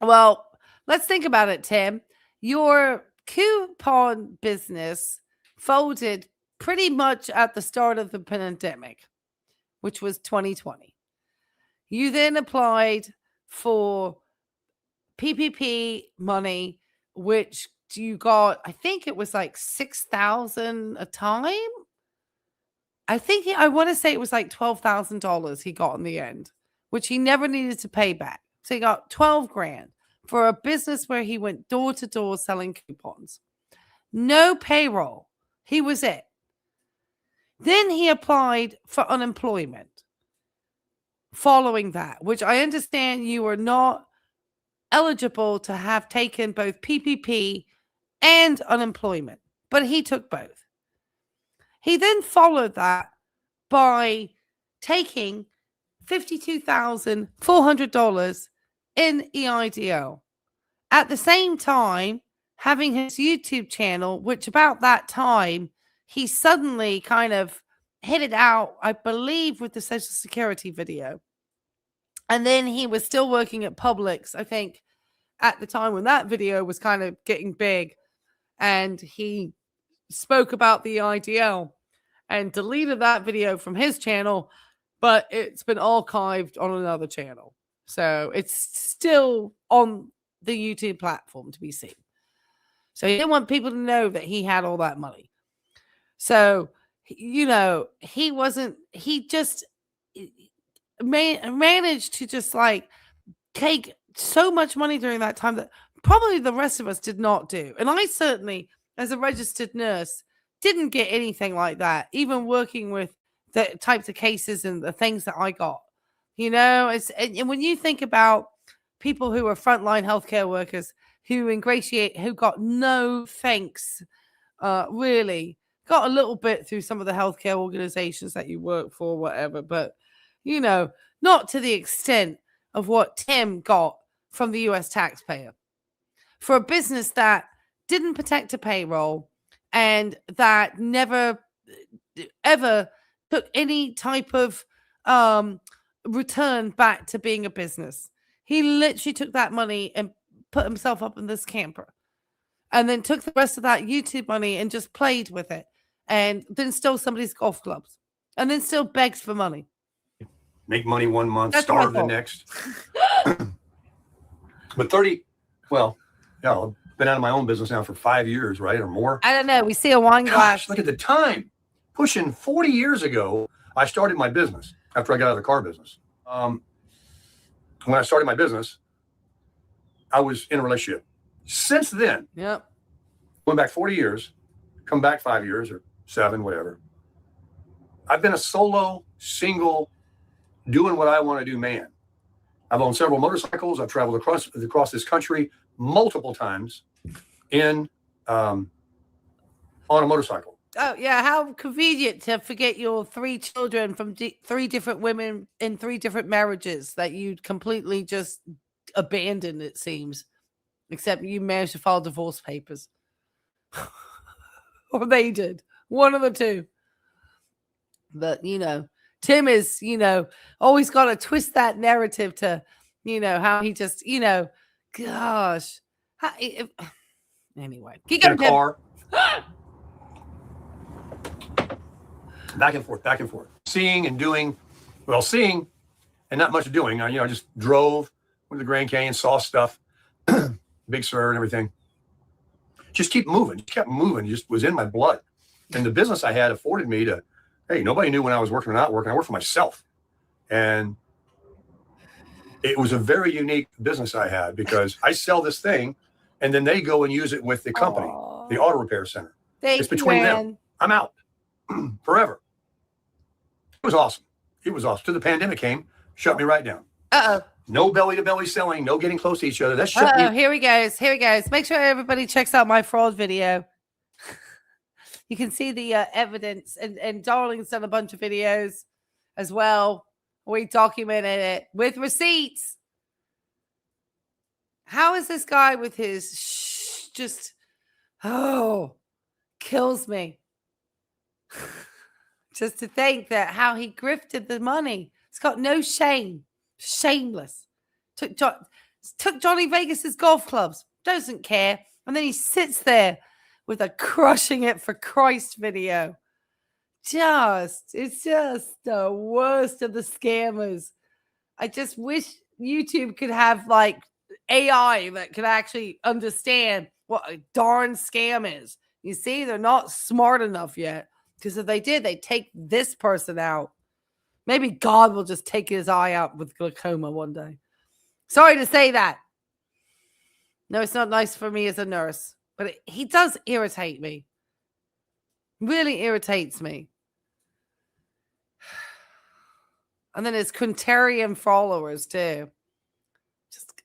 Well, let's think about it, Tim. Your coupon business folded pretty much at the start of the pandemic, which was 2020. You then applied for PPP money, which you got, I think it was like $6,000 a time. I want to say it was like $12,000 he got in the end, which he never needed to pay back. So he got 12 grand for a business where he went door to door selling coupons. No payroll. He was it. Then he applied for unemployment following that, which I understand you were not eligible to have taken both PPP and unemployment, but he took both. He then followed that by taking $52,400 in EIDL. At the same time, having his YouTube channel, which about that time, he suddenly kind of hit it out, I believe, with the Social Security video. And then he was still working at Publix, I think, at the time when that video was kind of getting big. And he spoke about the IDL and deleted that video from his channel, but it's been archived on another channel. So it's still on the YouTube platform to be seen. So he didn't want people to know that he had all that money. So, he just managed to just like take so much money during that time that probably the rest of us did not do. And I certainly, as a registered nurse, didn't get anything like that, even working with the types of cases and the things that I got. And when you think about people who are frontline healthcare workers who got no thanks, really got a little bit through some of the healthcare organizations that you work for, whatever, but not to the extent of what Tim got from the US taxpayer for a business that didn't protect a payroll and that never ever took any type of return back to being a business. He literally took that money and put himself up in this camper and then took the rest of that YouTube money and just played with it and then stole somebody's golf clubs and then still begs for money. Make money one month, That's starve the next. But I've been out of my own business now for 5 years, right? Or more. I don't know. We see a wine glass. Gosh, look at the time. Pushing 40 years ago, I started my business after I got out of the car business. When I started my business, I was in a relationship. Since then, went back 40 years, come back 5 years or 7, whatever. I've been a solo, single, doing what I want to do, man. I've owned several motorcycles. I've traveled across this country multiple times on a motorcycle. Oh, yeah. How convenient to forget your 3 children from 3 different women in 3 different marriages that you completely just abandoned, it seems. Except you managed to file divorce papers. Or they did. One of the two. But, Tim is, always got to twist that narrative to, how he just, gosh. Anyway. Keep going, in a car. Back and forth. Seeing and not much doing. I just drove, went to the Grand Canyon, saw stuff, Big Sur and everything. Just keep moving. Just kept moving. Just was in my blood. And the business I had afforded me to, hey, nobody knew when I was working or not working. I worked for myself. And it was a very unique business I had because I sell this thing and then they go and use it with the company, the auto repair center. It's between them. I'm out forever. It was awesome. It was awesome. Till the pandemic came, shut me right down. No belly to belly selling, no getting close to each other. That shut me. Here he goes. Here he goes. Make sure everybody checks out my fraud video. You can see the evidence, and Darling's done a bunch of videos as well. We documented it with receipts. How is this guy with his just, kills me. Just to think that how he grifted the money. It's got no shame. Shameless. Took Johnny Vegas's golf clubs. Doesn't care. And then he sits there with a crushing it for Christ video. It's just the worst of the scammers. I just wish YouTube could have like AI that could actually understand what a darn scam is. You see, they're not smart enough yet. Because if they did, they'd take this person out. Maybe God will just take his eye out with glaucoma one day. Sorry to say that. No, it's not nice for me as a nurse. But he does irritate me. Really irritates me. And then his contrarian followers too. Just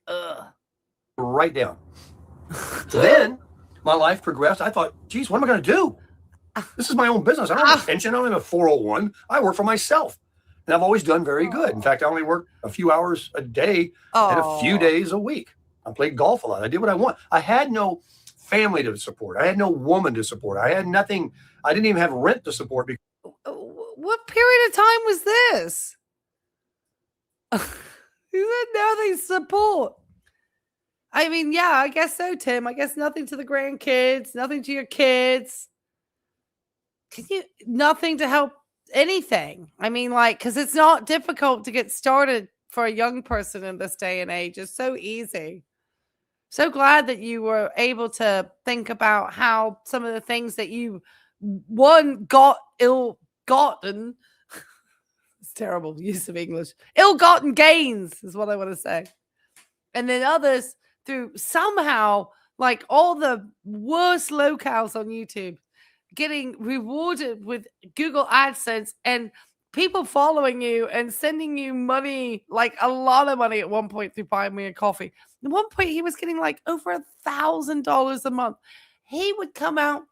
right down. Then my life progressed. I thought, geez, what am I going to do? This is my own business. I don't have a pension. I don't have a 401. I work for myself. And I've always done very good. In fact, I only work a few hours a day and a few days a week. I played golf a lot. I did what I want. I had no family to support. I had no woman to support. I had nothing. I didn't even have rent to support. What period of time was this? You had nothing to support. I mean, yeah, I guess so, Tim. I guess nothing to the grandkids, nothing to your kids. Nothing to help anything. I mean, like, because it's not difficult to get started for a young person in this day and age. It's so easy. So glad that you were able to think about how some of the things that you got ill-gotten. It's terrible use of English. Ill-gotten gains is what I want to say. And then others through somehow, like all the worst locales on YouTube, getting rewarded with Google AdSense and people following you and sending you money, like a lot of money at one point through buying me a coffee. At one point, he was getting like over $1,000 a month. He would come out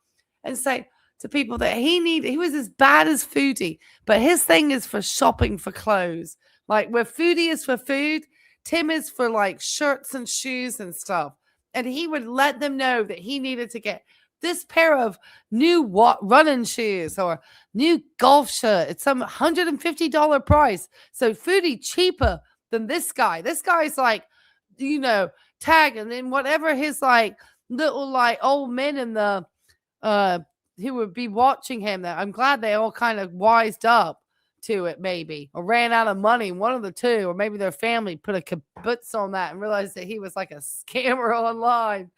and say to people that he was as bad as Foodie, but his thing is for shopping for clothes. Like where Foodie is for food, Tim is for like shirts and shoes and stuff. And he would let them know that he needed to get this pair of new running shoes or new golf shirt. It's some $150 price. So Foodie cheaper than this guy. This guy's like, tag, and then whatever his like little like old men in the who would be watching him. That I'm glad they all kind of wised up to it, maybe, or ran out of money, one of the two, or maybe their family put a kibbutz on that and realized that he was like a scammer online,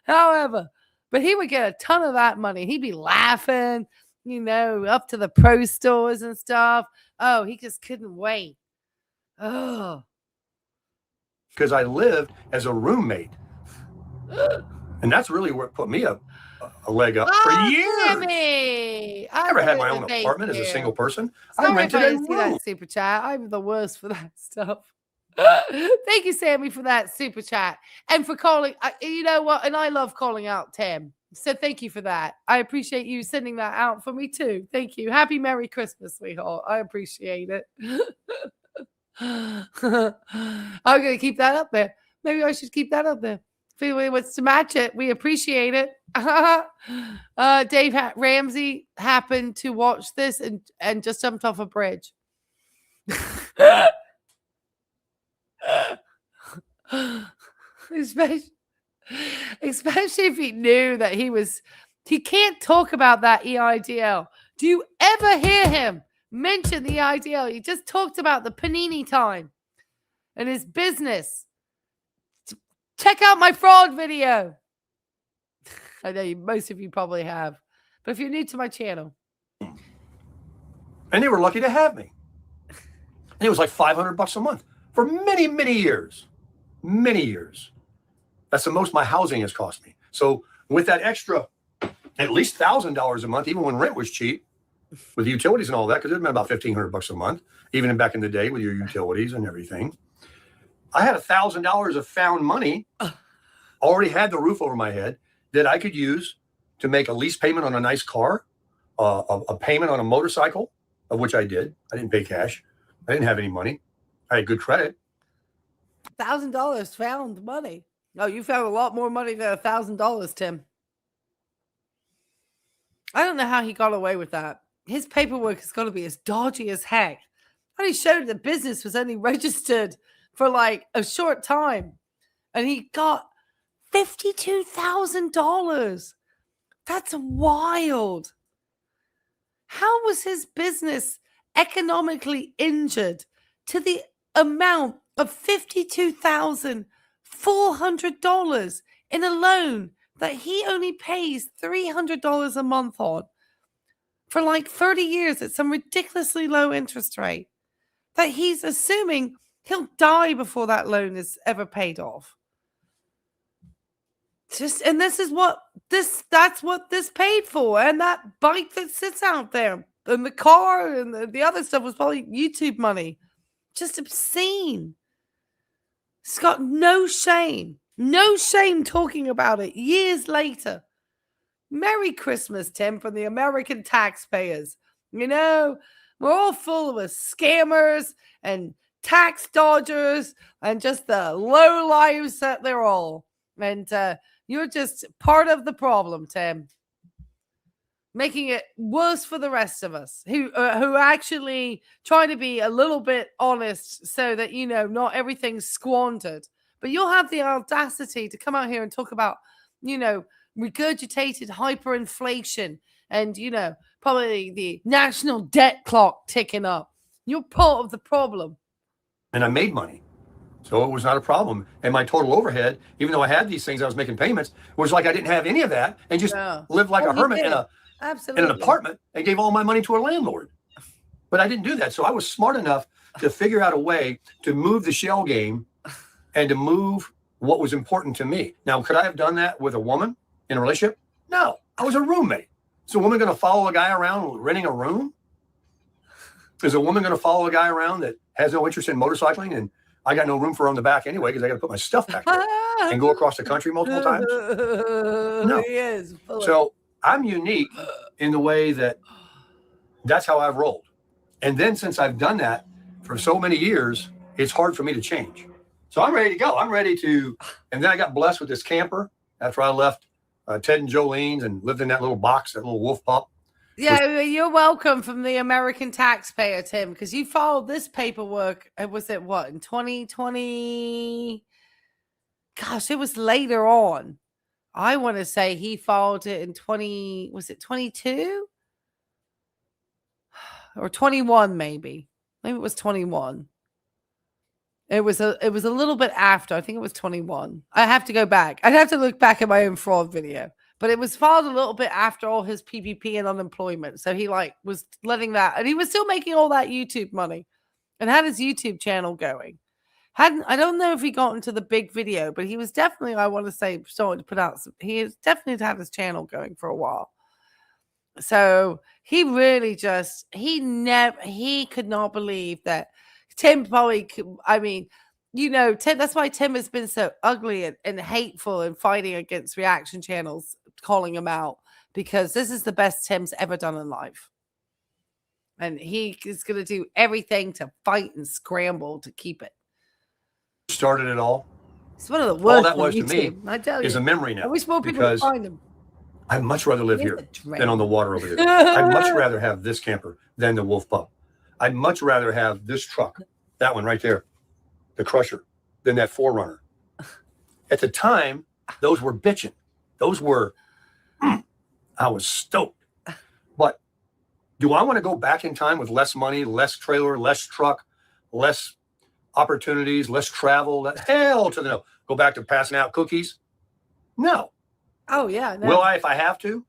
However, but he would get a ton of that money. He'd be laughing, up to the pro stores and stuff. Oh, he just couldn't wait. Oh, because I lived as a roommate, and that's really what put me a leg up for years. Sammy, I never had my own apartment as a single person. Sorry, I rented a room. That super chat. I'm the worst for that stuff. Thank you, Sammy, for that super chat and for calling. You know what? And I love calling out Tim. So thank you for that. I appreciate you sending that out for me too. Thank you. Happy Merry Christmas, sweetheart. I appreciate it. I'm going to keep that up there. Maybe I should keep that up there. If anyone wants to match it, we appreciate it. Dave Ramsey happened to watch this and just jumped off a bridge. Especially if he knew that he can't talk about that EIDL. Do you ever hear him mention the EIDL? He just talked about the panini time. and his business. Check out my fraud video. I know most of you probably have, but if you're new to my channel. And they were lucky to have me. And it was like $500 a month for many, many years. Many years. That's the most my housing has cost me. So with that extra, at least $1,000 a month, even when rent was cheap, with utilities and all that, because it had been about $1,500 a month, even back in the day with your utilities and everything. I had $1,000 of found money, already had the roof over my head that I could use to make a lease payment on a nice car, a payment on a motorcycle, of which I did. I didn't pay cash. I didn't have any money. I had good credit. $1,000 found money. Oh, you found a lot more money than $1,000, Tim. I don't know how he got away with that. His paperwork is going to be as dodgy as heck. And he showed the business was only registered for like a short time. And he got $52,000. That's wild. How was his business economically injured to the amount of $52,400 in a loan that he only pays $300 a month on for like 30 years at some ridiculously low interest rate that he's assuming he'll die before that loan is ever paid off? And this is what that's what this paid for. And that bike that sits out there and the car and the other stuff was probably YouTube money. Just obscene. He's got no shame talking about it years later. Merry Christmas, Tim, from the American taxpayers. You know, we're all full of scammers and tax dodgers and just the low lives that they're all. And you're just part of the problem, Tim. Making it worse for the rest of us who actually try to be a little bit honest so that, you know, not everything's squandered. But you'll have the audacity to come out here and talk about, you know, regurgitated hyperinflation and, you know, probably the national debt clock ticking up. You're part of the problem. And I made money. So it was not a problem. And my total overhead, even though I had these things, I was making payments, was like I didn't have any of that and just lived like a hermit in an apartment and gave all my money to a landlord. But I didn't do that. So I was smart enough to figure out a way to move the shell game and to move what was important to me. Now, could I have done that with a woman in a relationship? No, I was a roommate. Is a woman going to follow a guy around renting a room? Is a woman going to follow a guy around that has no interest in motorcycling and I got no room for her on the back anyway because I got to put my stuff back there and go across the country multiple times? No. So I'm unique in the way that that's how I've rolled. And then since I've done that for so many years, it's hard for me to change. So I'm ready to go. I'm ready to. And then I got blessed with this camper after I left Ted and Jolene's and lived in that little box, that little wolf pup. Yeah, you're welcome from the American taxpayer, Tim, because you filed this paperwork. Was it what, in 2020? Gosh, it was later on. I want to say he filed it in 22? Or 21, maybe. Maybe it was 21. It was a little bit after. I think it was 21. I have to go back. I'd have to look back at my own fraud video. But it was filed a little bit after all his PPP and unemployment. So he was letting that, and he was still making all that YouTube money and had his YouTube channel going. I don't know if he got into the big video, but he was definitely, I want to say, starting to put out he has definitely had his channel going for a while. So he really he could not believe that Tim probably could, I mean, you know, Tim, that's why Tim has been so ugly and hateful and fighting against reaction channels, calling him out, because this is the best Tim's ever done in life. And he is going to do everything to fight and scramble to keep it. Started it all. It's one of the worst. All that was to me I tell you, is a memory now. I wish more people would find him. I'd much rather live here than on the water over there. I'd much rather have this camper than the wolf pup. I'd much rather have this truck, that one right there, the Crusher, than that 4Runner. At the time, those were bitching. Those were, I was stoked. But do I want to go back in time with less money, less trailer, less truck, less opportunities, less travel. Hell to the no. Go back to passing out cookies? No. Oh, yeah. No. Will I if I have to?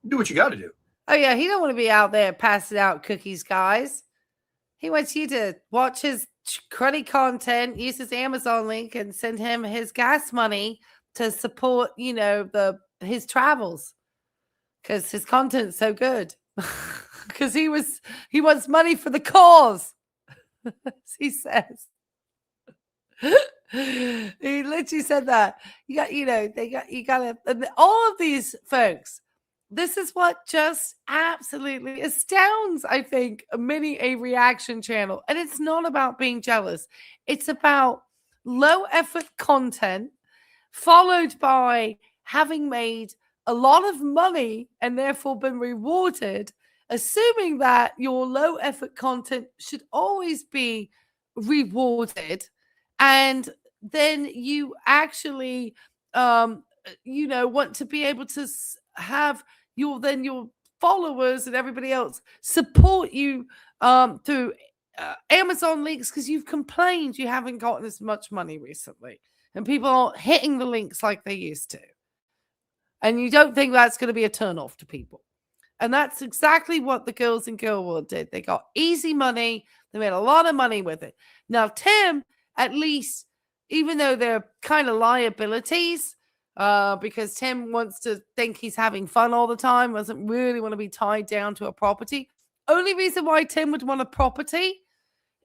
Do what you got to do. Oh, yeah. He don't want to be out there passing out cookies, guys. He wants you to watch his cruddy content, use his Amazon link, and send him his gas money to support, you know, his travels. Because his content's so good. Because he wants money for the cause. He says. He literally said that. All of these folks, this is what just absolutely astounds, I think, a reaction channel. And it's not about being jealous. It's about low effort content followed by having made a lot of money and therefore been rewarded, assuming that your low effort content should always be rewarded. And then you actually, want to be able to have your followers and everybody else support you through Amazon links because you've complained you haven't gotten as much money recently and people aren't hitting the links like they used to. And you don't think that's going to be a turnoff to people. And that's exactly what the girls in Girl World did. They got easy money. They made a lot of money with it. Now, Tim, at least, even though they're kind of liabilities, because Tim wants to think he's having fun all the time, doesn't really want to be tied down to a property. Only reason why Tim would want a property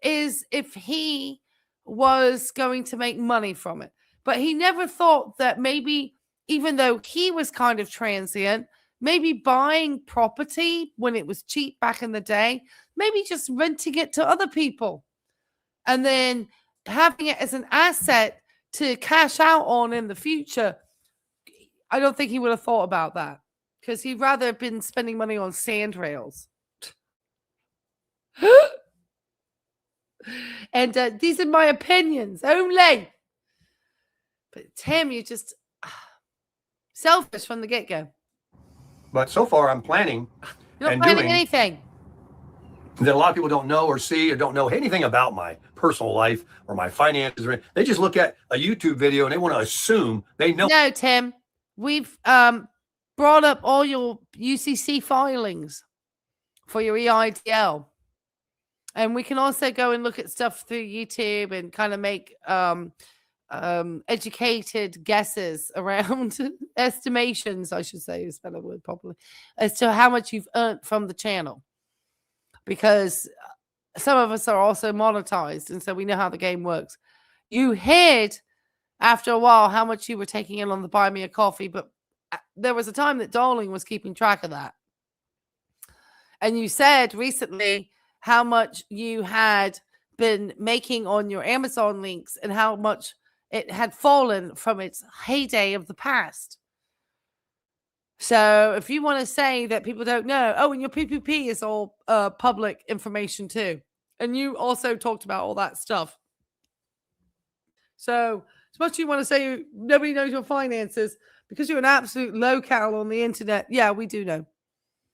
is if he was going to make money from it. But he never thought that maybe, even though he was kind of transient, maybe buying property when it was cheap back in the day, maybe just renting it to other people and then having it as an asset to cash out on in the future. I don't think he would have thought about that because he'd rather have been spending money on sandrails. And these are my opinions only. But Tim, you're just selfish from the get-go. But so far, I'm planning. You're not planning anything that a lot of people don't know or see or don't know anything about my personal life or my finances. They just look at a YouTube video and they want to assume they know. No, Tim, we've brought up all your UCC filings for your EIDL. And we can also go and look at stuff through YouTube and kind of make educated guesses around estimations, I should say, is a better word properly, as to how much you've earned from the channel. Because some of us are also monetized, and so we know how the game works. You hid after a while how much you were taking in on the Buy Me a Coffee, but there was a time that Darling was keeping track of that. And you said recently how much you had been making on your Amazon links and how much it had fallen from its heyday of the past. So if you want to say that people don't know, and your PPP is all public information too. And you also talked about all that stuff. So as much as you want to say nobody knows your finances because you're an absolute locale on the internet. Yeah, we do know.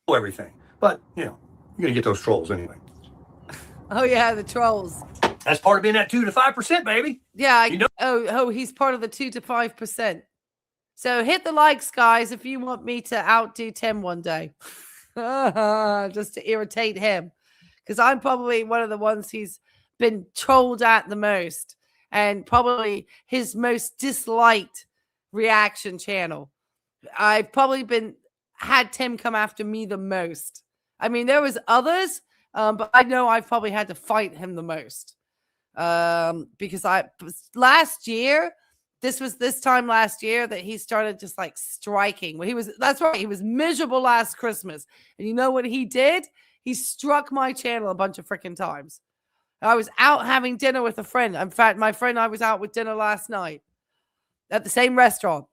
Everything. But, you're going to get those trolls anyway. Oh, yeah, the trolls. That's part of being at 2 to 5%, baby. Yeah. He's part of the 2 to 5%. So hit the likes, guys, if you want me to outdo Tim one day. Just to irritate him. Because I'm probably one of the ones he's been trolled at the most. And probably his most disliked reaction channel. I've probably had Tim come after me the most. I mean, there was others, but I know I've probably had to fight him the most. Because last year, this time last year that he started just like striking. That's right, he was miserable last Christmas. And you know what he did? He struck my channel a bunch of freaking times. I was out having dinner with a friend. In fact, my friend I was out with dinner last night at the same restaurant.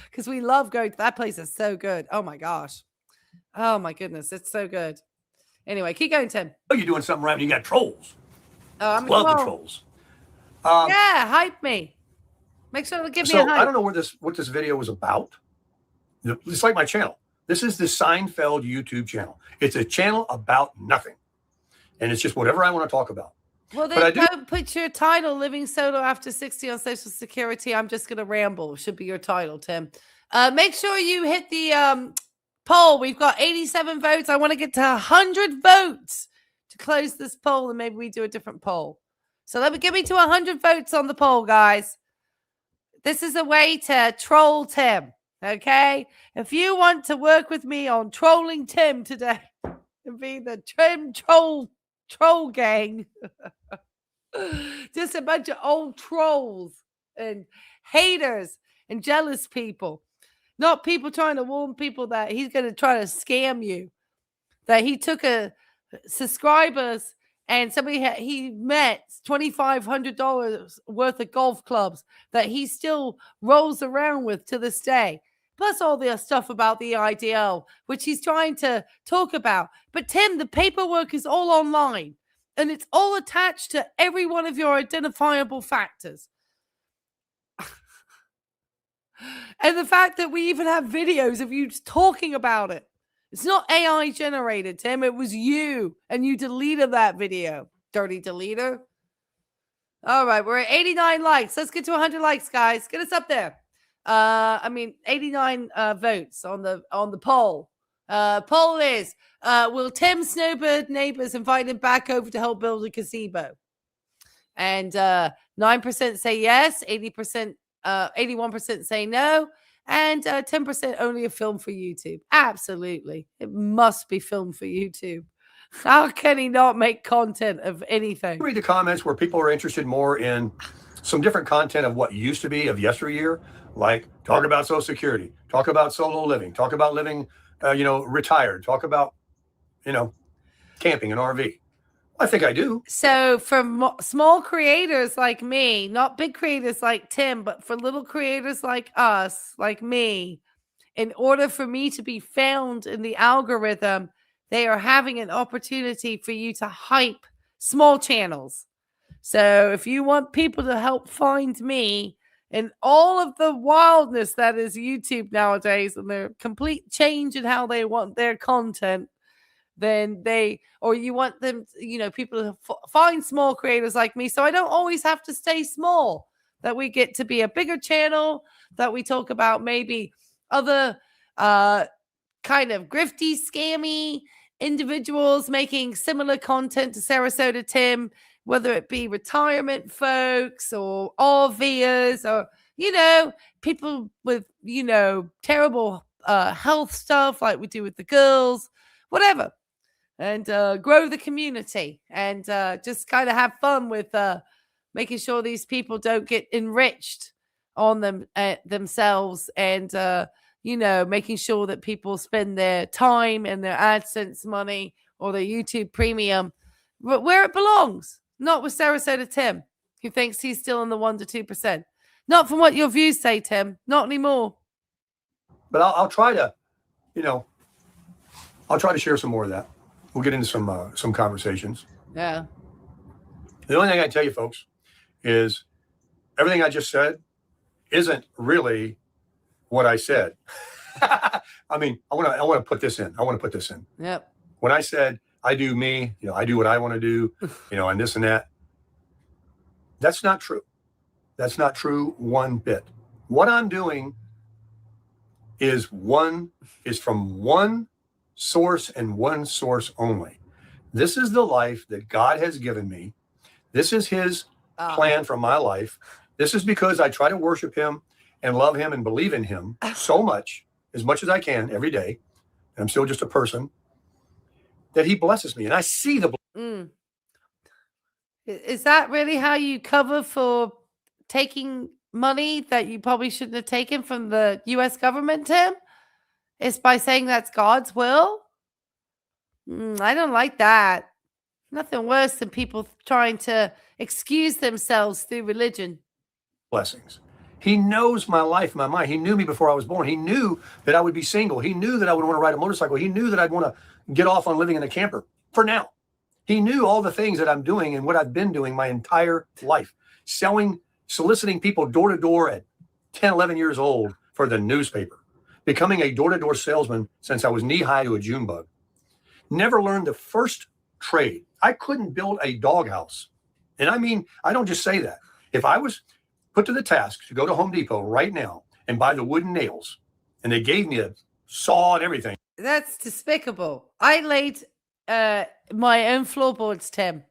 Because we love going to that place. Is so good. Oh my gosh. Oh my goodness. It's so good. Anyway, keep going, Tim. Oh, you're doing something right when you got trolls. Oh, I'm love the trolls. Yeah, hype me. Make sure to give me a hype. I don't know what this video was about. It's like my channel. This is the Seinfeld YouTube channel. It's a channel about nothing. And it's just whatever I want to talk about. Well, But I then do. don't put your title, Living Solo After 60 on Social Security. I'm just going to ramble. Should be your title, Tim. Make sure you hit the poll. We've got 87 votes. I want to get to 100 votes to close this poll, and maybe we do a different poll. So give me to 100 votes on the poll, guys. This is a way to troll Tim, okay? If you want to work with me on trolling Tim today and be the Tim troll gang, just a bunch of old trolls and haters and jealous people, not people trying to warn people that he's going to try to scam you, that he took a subscribers and he met $2,500 worth of golf clubs that he still rolls around with to this day. Plus all the stuff about the IDL, which he's trying to talk about. But Tim, the paperwork is all online and it's all attached to every one of your identifiable factors. And the fact that we even have videos of you talking about it. It's not AI generated, Tim. It was you, and you deleted that video. Dirty deleter. All right, we're at 89 likes. Let's get to 100 likes, guys. Get us up there. 89 votes on the poll. Poll is, will Tim Snowbird neighbors invite him back over to help build a gazebo? And 9% say yes, 81% say no, and 10% only a film for YouTube. Absolutely. It must be filmed for YouTube. How can he not make content of anything? Read the comments where people are interested more in some different content of what used to be of yesteryear, like talk about Social Security, talk about solo living, talk about living, retired, talk about, camping and RV. I think I do. So for small creators like me, not big creators like Tim, but for little creators like us, like me, in order for me to be found in the algorithm, they are having an opportunity for you to hype small channels. So if you want people to help find me and all of the wildness that is YouTube nowadays and their complete change in how they want their content, then you want them, people to find small creators like me. So I don't always have to stay small, that we get to be a bigger channel, that we talk about maybe other kind of grifty, scammy individuals making similar content to Sarasota Tim, whether it be retirement folks or RVers or, people with, terrible health stuff like we do with the girls, whatever. And grow the community and just kind of have fun with making sure these people don't get enriched on themselves and, making sure that people spend their time and their AdSense money or their YouTube premium where it belongs, not with Sarasota Tim, who thinks he's still in the 1% to 2%. Not from what your views say, Tim. Not anymore. But I'll try to, I'll try to share some more of that. We'll get into some conversations. Yeah. The only thing I can tell you, folks, is everything I just said isn't really what I said. I mean, I want to put this in. Yep. When I said I do me, I do what I want to do, and this and that. That's not true. That's not true one bit. What I'm doing is from one source and one source only. This is the life that God has given me. This is his plan for my life. This is because I try to worship him and love him and believe in him so much, as much as I can every day. And I'm still just a person, that he blesses me. And I see the blessing. Is that really how you cover for taking money that you probably shouldn't have taken from the U.S. government, Tim? It's by saying that's God's will? I don't like that. Nothing worse than people trying to excuse themselves through religion. Blessings. He knows my life, my mind. He knew me before I was born. He knew that I would be single. He knew that I would want to ride a motorcycle. He knew that I'd want to get off on living in a camper for now. He knew all the things that I'm doing and what I've been doing my entire life. Soliciting people door to door at 10, 11 years old for the newspaper. Becoming a door-to-door salesman since I was knee-high to a June bug. Never learned the first trade. I couldn't build a doghouse And I mean, I don't just say that. If I was put to the task to go to Home Depot right now and buy the wooden nails, and they gave me a saw and everything. That's despicable. I laid my own floorboards, Tim,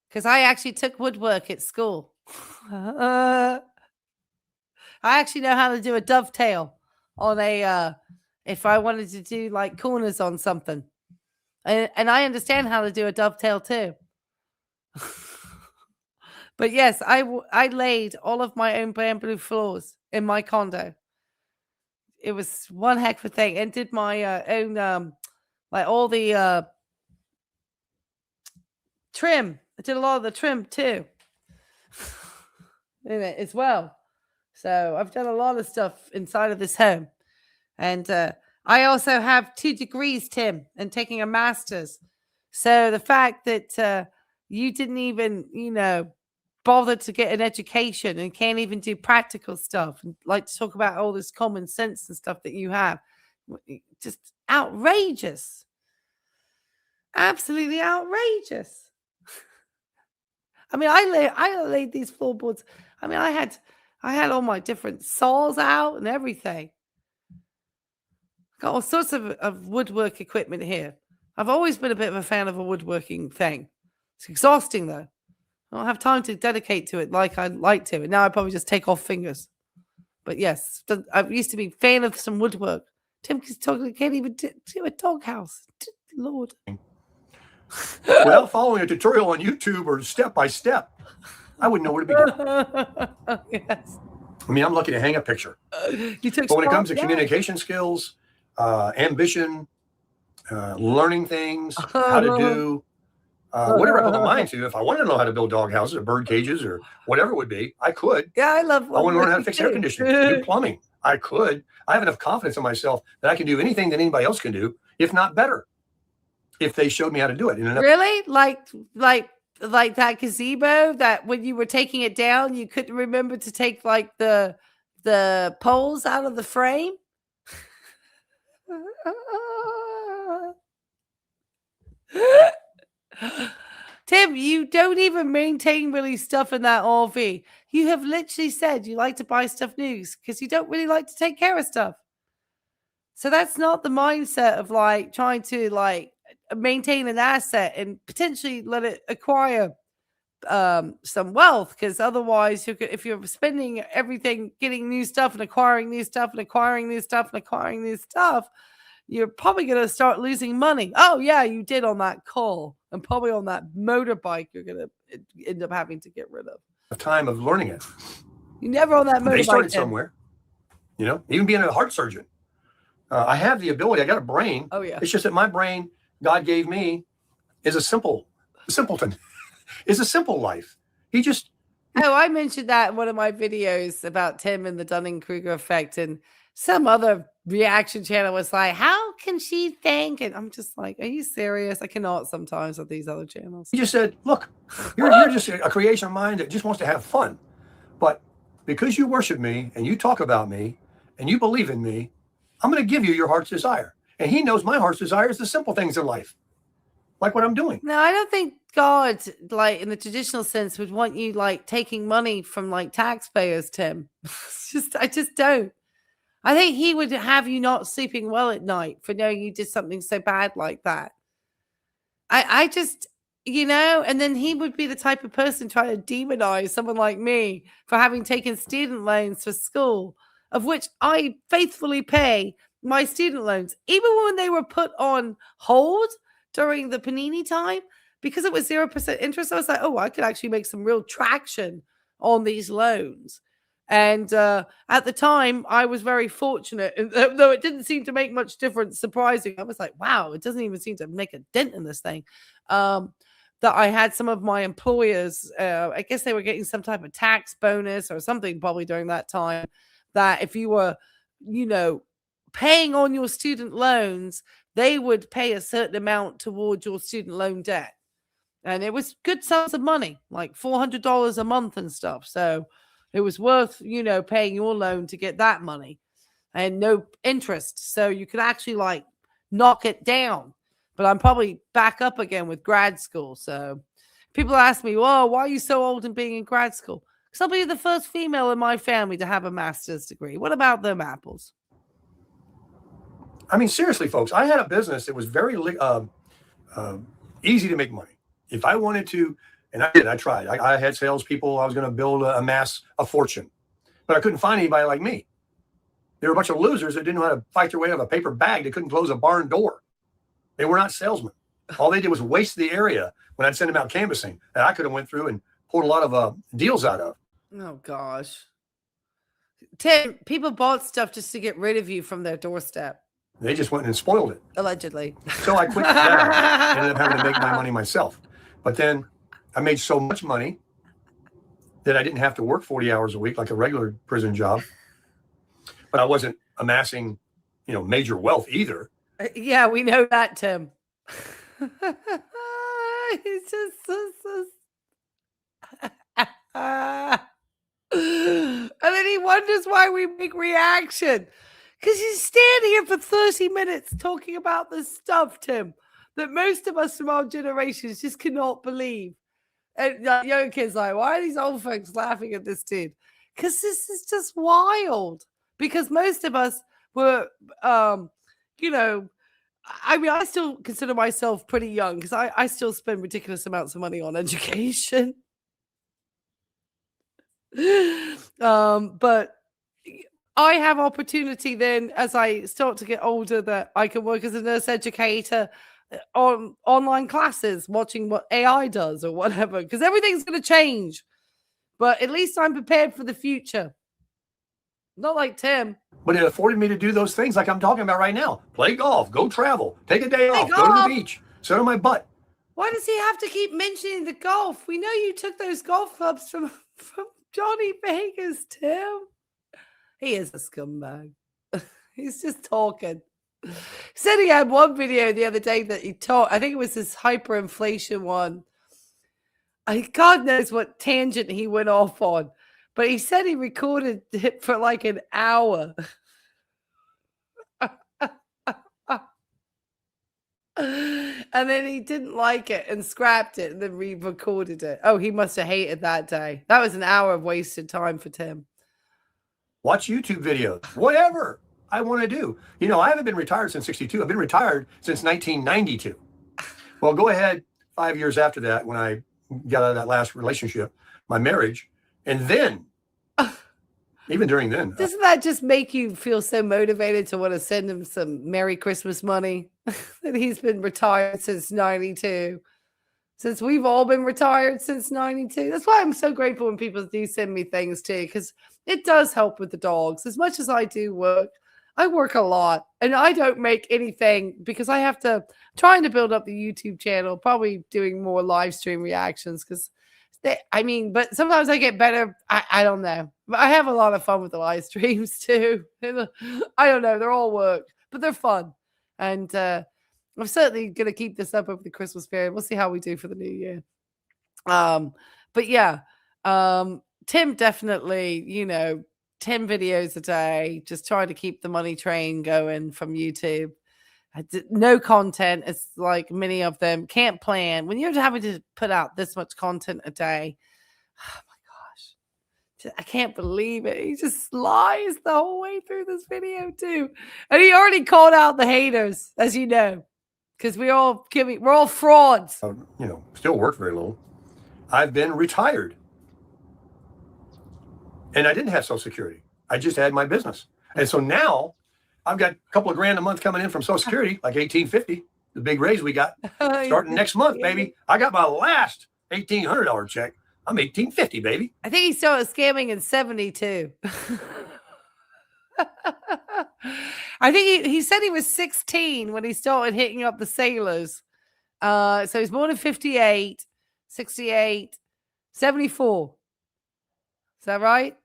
because I actually took woodwork at school. I actually know how to do a dovetail on a, if I wanted to do like corners on something. And I understand how to do a dovetail too. But yes, I laid all of my own bamboo floors in my condo. It was one heck of a thing, and did my own like all the trim. I did a lot of the trim too in it as well. So I've done a lot of stuff inside of this home, and I also have 2 degrees, Tim, and taking a master's. So the fact that you didn't even, bother to get an education and can't even do practical stuff and like to talk about all this common sense and stuff that you have, just outrageous. Absolutely outrageous. I mean, I laid these floorboards. I mean, I had all my different saws out and everything. Got all sorts of woodwork equipment here. I've always been a bit of a fan of a woodworking thing. It's exhausting though. I don't have time to dedicate to it like I'd like to. And now I probably just take off fingers. But yes, I used to be a fan of some woodwork. Tim can't even do a doghouse. Lord. Without following a tutorial on YouTube or step by step, I wouldn't know where to begin. Yes. I mean, I'm lucky to hang a picture. But when it comes to communication skills, ambition, learning things, how to do whatever I put my mind to. If I wanted to know how to build dog houses or bird cages or whatever it would be, I could. Yeah, I want to learn how to fix air conditioning, do plumbing. I could. I have enough confidence in myself that I can do anything that anybody else can do, if not better, if they showed me how to do it. Really? Like that gazebo that when you were taking it down, you couldn't remember to take like the poles out of the frame? Tim, you don't even maintain really stuff in that RV. You have literally said you like to buy stuff new because you don't really like to take care of stuff. So that's not the mindset of like trying to like maintain an asset and potentially let it acquire some wealth, because otherwise if you're spending everything getting new stuff and acquiring new stuff and acquiring new stuff and acquiring new stuff, you're probably going to start losing money. Oh yeah, you did on that call, and probably on that motorbike you're going to end up having to get rid of. A time of learning it. You never on that motorbike. They started somewhere, even being a heart surgeon. I have the ability. I got a brain. Oh yeah. It's just that my brain God gave me is a simpleton. It's a simple life. I mentioned that in one of my videos about Tim and the Dunning-Kruger effect, and some other reaction channel was like, how can she think? And I'm just like, are you serious? I cannot sometimes with these other channels. He just said, look, you're just a creation of mind that just wants to have fun. But because you worship me and you talk about me and you believe in me, I'm going to give you your heart's desire. And he knows my heart's desire is the simple things in life, like what I'm doing. No, I don't think God, like in the traditional sense, would want you like taking money from like taxpayers, Tim. I just don't. I think he would have you not sleeping well at night for knowing you did something so bad like that. I just, and then he would be the type of person trying to demonize someone like me for having taken student loans for school, of which I faithfully pay my student loans, even when they were put on hold during the Panini time, because it was 0% interest. I was like, oh, I could actually make some real traction on these loans. And at the time, I was very fortunate, though it didn't seem to make much difference. Surprising, I was like, wow, it doesn't even seem to make a dent in this thing. That I had some of my employers, I guess they were getting some type of tax bonus or something probably during that time, that if you were, paying on your student loans, they would pay a certain amount towards your student loan debt. And it was good sums of money, like $400 a month and stuff. So it was worth, paying your loan to get that money and no interest. So you could actually like knock it down. But I'm probably back up again with grad school. So People ask me, "Whoa, why are you so old and being in grad school?" Because I'll be the first female in my family to have a master's degree. What about them apples? I mean, seriously, folks, I had a business that was very easy to make money. If I wanted to, and I did, I tried. I had salespeople. I was going to build amass a fortune, but I couldn't find anybody like me. There were a bunch of losers that didn't know how to fight their way out of a paper bag. They couldn't close a barn door. They were not salesmen. All they did was waste the area when I'd send them out canvassing that I could have went through and pulled a lot of deals out of. Oh, gosh. Tim, people bought stuff just to get rid of you from their doorstep. They just went and spoiled it. Allegedly. So I quit that. Ended up having to make my money myself. But then I made so much money that I didn't have to work 40 hours a week like a regular prison job. But I wasn't amassing, major wealth either. Yeah, we know that, Tim. It's just and then he wonders why we make reaction. Because he's standing here for 30 minutes talking about this stuff, Tim, that most of us from our generations just cannot believe. And young kids like, why are these old folks laughing at this dude? Because this is just wild. Because most of us were, I mean, I still consider myself pretty young because I still spend ridiculous amounts of money on education. But I have opportunity then as I start to get older that I can work as a nurse educator on online classes, watching what AI does or whatever, because everything's going to change. But at least I'm prepared for the future. Not like Tim. But it afforded me to do those things like I'm talking about right now. Play golf, go travel, take a day off, go to the beach, sit on my butt. Why does he have to keep mentioning the golf? We know you took those golf clubs from Johnny Vegas, Tim. He is a scumbag. He's just talking. He said he had one video the other day that he taught. I think it was this hyperinflation one. God knows what tangent he went off on. But he said he recorded it for like an hour. And then he didn't like it and scrapped it and then re-recorded it. Oh, he must have hated that day. That was an hour of wasted time for Tim. Watch YouTube videos, whatever I want to do. I haven't been retired since 62. I've been retired since 1992. Well, go ahead 5 years after that when I got out of that last relationship, my marriage. And then, even during then. Doesn't that just make you feel so motivated to want to send him some Merry Christmas money? That he's been retired since 92. Since we've all been retired since 92. That's why I'm so grateful when people do send me things too, because it does help with the dogs. As much as I do work, I work a lot. And I don't make anything because I have to, trying to build up the YouTube channel, probably doing more live stream reactions because but sometimes I get better. I don't know. But I have a lot of fun with the live streams too. I don't know. They're all work, but they're fun. And I'm certainly going to keep this up over the Christmas period. We'll see how we do for the new year. But yeah, Tim definitely, 10 videos a day, just trying to keep the money train going from YouTube. No content. It's like many of them can't plan. When you're having to put out this much content a day, oh my gosh, I can't believe it. He just lies the whole way through this video too. And he already called out the haters, as you know, because we're all frauds. Still work very little. I've been retired. And I didn't have Social Security. I just had my business. And so now I've got a couple of grand a month coming in from Social Security, like $1,850, the big raise we got starting next month, baby. I got my last $1,800 check. I'm $1,850, baby. I think he started scamming in 72. I think he said he was 16 when he started hitting up the sailors. So he's born in 58, 68, 74. Is that right?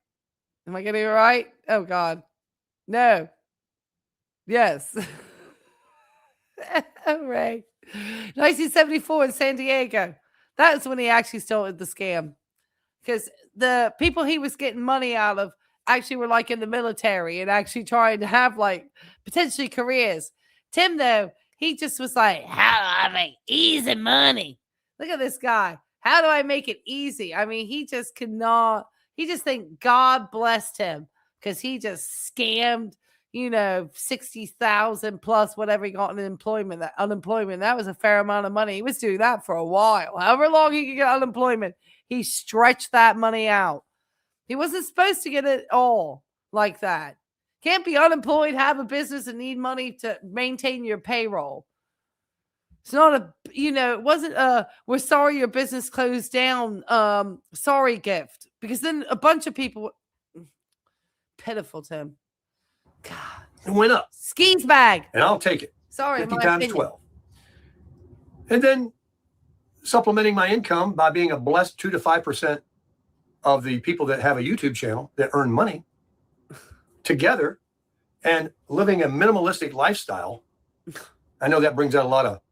Am I getting it right? Oh, God. No. Yes. Right. 1974 in San Diego. That's when he actually started the scam. Because the people he was getting money out of actually were like in the military and actually trying to have like potentially careers. Tim, though, he just was like, how do I make easy money? Look at this guy. How do I make it easy? I mean, he just cannot, he just think God blessed him because he just scammed, 60,000 plus whatever he got in unemployment. That was a fair amount of money. He was doing that for a while. However long he could get unemployment, he stretched that money out. He wasn't supposed to get it all like that. Can't be unemployed, have a business, and need money to maintain your payroll. It's not it wasn't we're sorry your business closed down, sorry gift. Because then a bunch of people, pitiful, Tim. God. It went up. Skis bag. And I'll take it. Sorry, 50 times 12. And then supplementing my income by being a blessed 2 to 5% of the people that have a YouTube channel that earn money together and living a minimalistic lifestyle. I know that brings out a lot of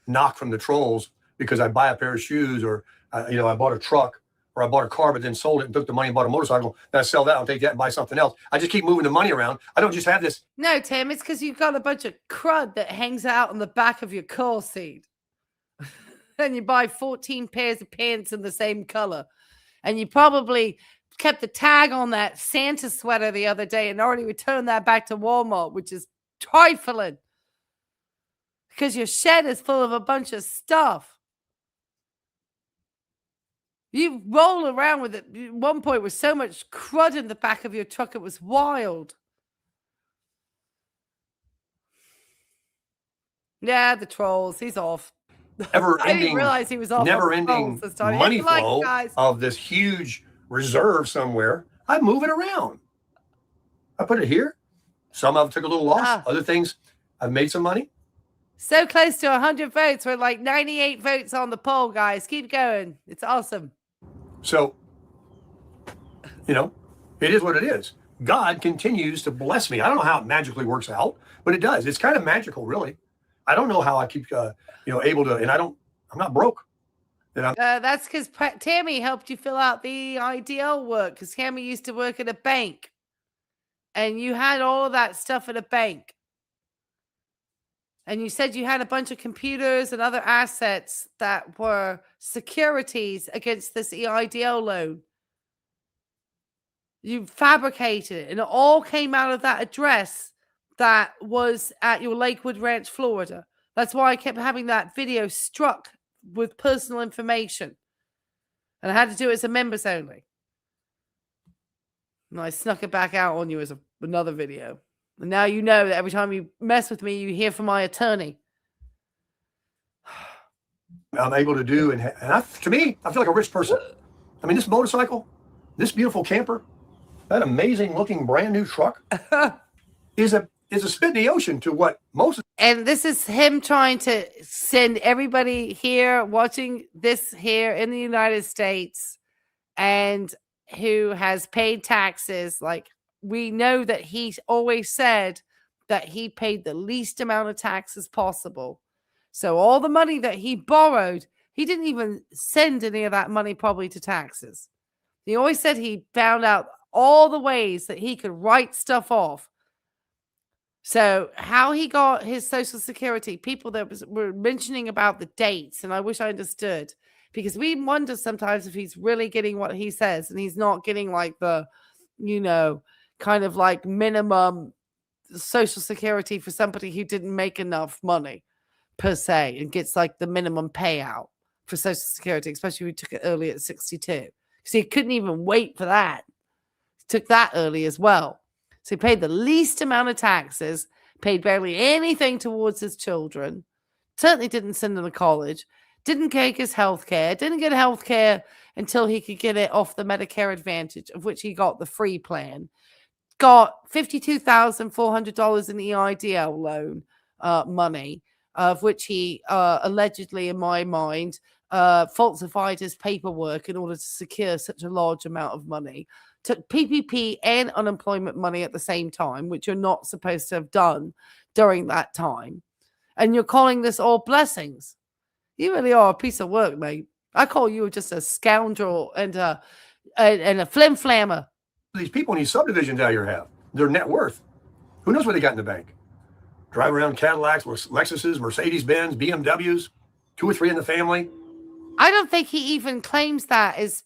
knock from the trolls because I buy a pair of shoes or, I bought a truck or I bought a car, but then sold it and took the money and bought a motorcycle. Then I sell that, I'll take that and buy something else. I just keep moving the money around. I don't just have this. No, Tim, it's because you've got a bunch of crud that hangs out on the back of your car seat. And you buy 14 pairs of pants in the same color. And you probably kept the tag on that Santa sweater the other day and already returned that back to Walmart, which is trifling. Because your shed is full of a bunch of stuff. You roll around with it at one point with so much crud in the back of your truck, it was wild. Yeah, the trolls. He's off. I didn't realize he was off. Never-ending money flow of this huge reserve somewhere. I move it around. I put it here. Some of them took a little loss. Other things, I've made some money. So close to 100 votes. We're like 98 votes on the poll, guys. Keep going. It's awesome. So, it is what it is. God continues to bless me. I don't know how it magically works out, but it does. It's kind of magical, really. I don't know how I keep, able to, and I'm not broke. That's because Tammy helped you fill out the IDL work because Tammy used to work at a bank and you had all of that stuff at a bank. And you said you had a bunch of computers and other assets that were securities against this EIDL loan. You fabricated it, and it all came out of that address that was at your Lakewood Ranch, Florida. That's why I kept having that video struck with personal information. And I had to do it as a members only. And I snuck it back out on you as another video. And now you know that every time you mess with me, you hear from my attorney. I'm able to do, to me, I feel like a rich person. I mean, this motorcycle, this beautiful camper, that amazing looking brand new truck is a spit in the ocean to what most. And this is him trying to send everybody here watching this here in the United States and who has paid taxes. Like, we know that he always said that he paid the least amount of taxes possible. So all the money that he borrowed, he didn't even send any of that money probably to taxes. He always said he found out all the ways that he could write stuff off. So how he got his Social Security, people that were mentioning about the dates, and I wish I understood, because we wonder sometimes if he's really getting what he says and he's not getting like the, kind of like minimum Social Security for somebody who didn't make enough money per se and gets like the minimum payout for Social Security, especially if he took it early at 62. Because he couldn't even wait for that. He took that early as well. So he paid the least amount of taxes, paid barely anything towards his children, certainly didn't send them to college, didn't take his health care, didn't get health care until he could get it off the Medicare Advantage, of which he got the free plan. Got $52,400 in EIDL loan money, of which he allegedly, in my mind, falsified his paperwork in order to secure such a large amount of money. Took PPP and unemployment money at the same time, which you're not supposed to have done during that time. And you're calling this all blessings. You really are a piece of work, mate. I call you just a scoundrel and a flim-flammer. These people in these subdivisions out here have their net worth. Who knows what they got in the bank? Drive around Cadillacs, Lexuses, Mercedes-Benz, BMWs, 2 or 3 in the family. I don't think he even claims that as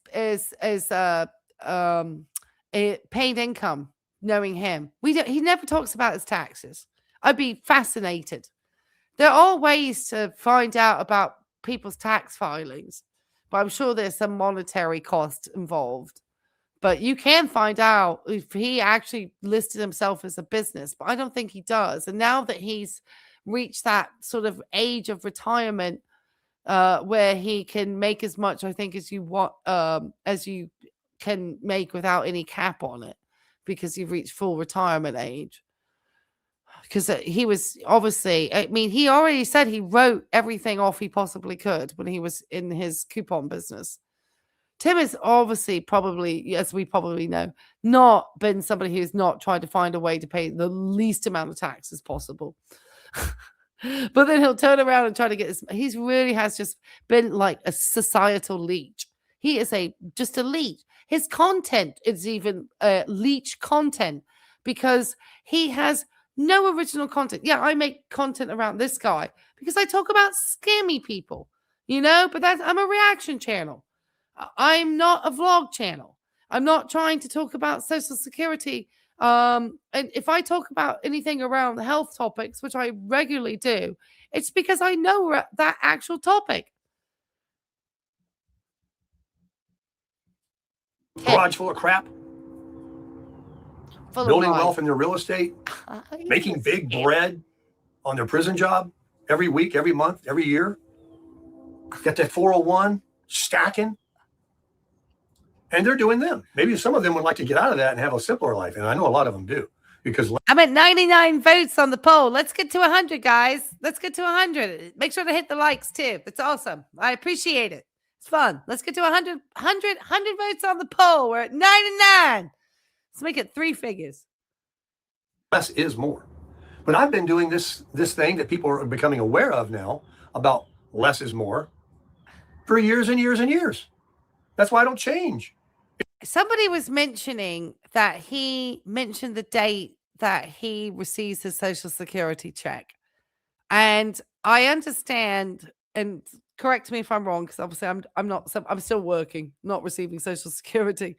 paid income. Knowing him, he never talks about his taxes. I'd be fascinated. There are ways to find out about people's tax filings, but I'm sure there's some monetary cost involved. But you can find out if he actually listed himself as a business, but I don't think he does. And now that he's reached that sort of age of retirement, where he can make as much, I think, as you want, as you can make without any cap on it, because you've reached full retirement age. Because he was obviously, I mean, he already said he wrote everything off he possibly could when he was in his coupon business. Tim is obviously, probably, as we probably know, not been somebody who's not tried to find a way to pay the least amount of taxes possible. But then he'll turn around and try to get his, he really has just been like a societal leech. He is just a leech. His content is even leech content, because he has no original content. Yeah, I make content around this guy because I talk about scammy people, but I'm a reaction channel. I'm not a vlog channel. I'm not trying to talk about Social Security. And if I talk about anything around the health topics, which I regularly do, it's because I know that actual topic. Garage full of crap. Building wealth in their real estate. Making big bread on their prison job every week, every month, every year. Got that 401 stacking. And they're doing them. Maybe some of them would like to get out of that and have a simpler life. And I know a lot of them do. Because I'm at 99 votes on the poll. Let's get to 100, guys. Let's get to 100. Make sure to hit the likes, too. It's awesome. I appreciate it. It's fun. Let's get to 100 votes on the poll. We're at 99. Let's make it 3 figures. Less is more. But I've been doing this thing that people are becoming aware of now about less is more for years and years and years. That's why I don't change. Somebody was mentioning that he mentioned the date that he receives his Social Security check. And I understand, and correct me if I'm wrong, because obviously I'm still working, not receiving Social Security.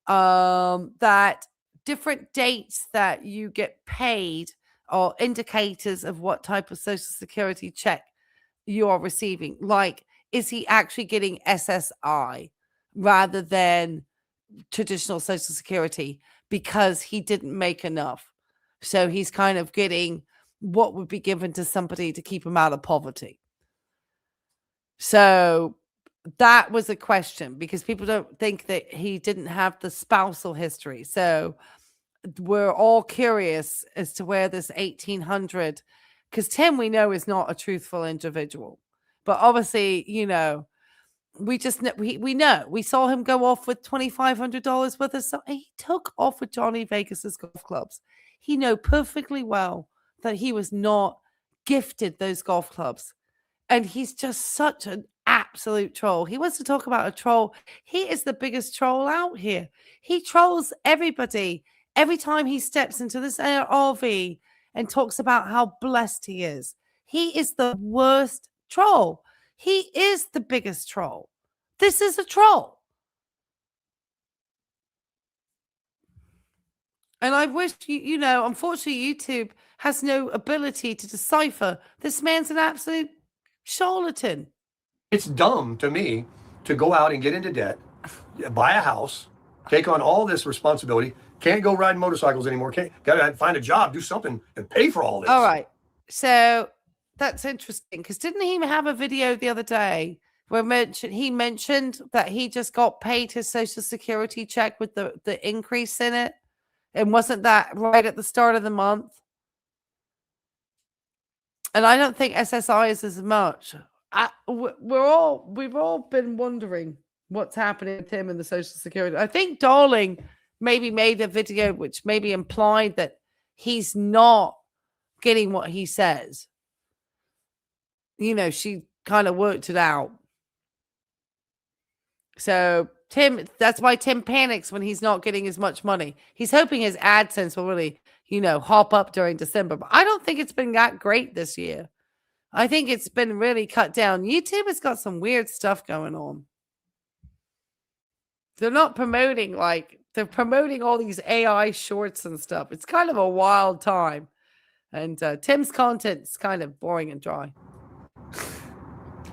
That different dates that you get paid are indicators of what type of Social Security check you are receiving. Like, is he actually getting SSI rather than traditional Social Security, because he didn't make enough? So he's kind of getting what would be given to somebody to keep him out of poverty. So that was a question, because people don't think that he didn't have the spousal history. So we're all curious as to where this 1,800, because Tim, we know, is not a truthful individual. But obviously, we just we know. We saw him go off with $2,500 worth of stuff. He took off with Johnny Vegas's golf clubs. He knew perfectly well that he was not gifted those golf clubs. And he's just such an absolute troll. He wants to talk about a troll. He is the biggest troll out here. He trolls everybody every time he steps into this RV and talks about how blessed he is. He is the worst troll. He is the biggest troll. This is a troll. And I wish, unfortunately, YouTube has no ability to decipher. This man's an absolute charlatan. It's dumb to me to go out and get into debt, buy a house, take on all this responsibility, can't go riding motorcycles anymore, gotta find a job, do something, and pay for all this. All right. So that's interesting, because didn't he have a video the other day where he mentioned that he just got paid his Social Security check with the increase in it? And wasn't that right at the start of the month? And I don't think SSI is as much. We've all been wondering what's happening with him and the Social Security. I think Darling maybe made a video which maybe implied that he's not getting what he says. She kind of worked it out. So Tim, that's why Tim panics when he's not getting as much money. He's hoping his AdSense will really, hop up during December. But I don't think it's been that great this year. I think it's been really cut down. YouTube has got some weird stuff going on. They're not promoting, like, they're promoting all these AI shorts and stuff. It's kind of a wild time. And Tim's content's kind of boring and dry.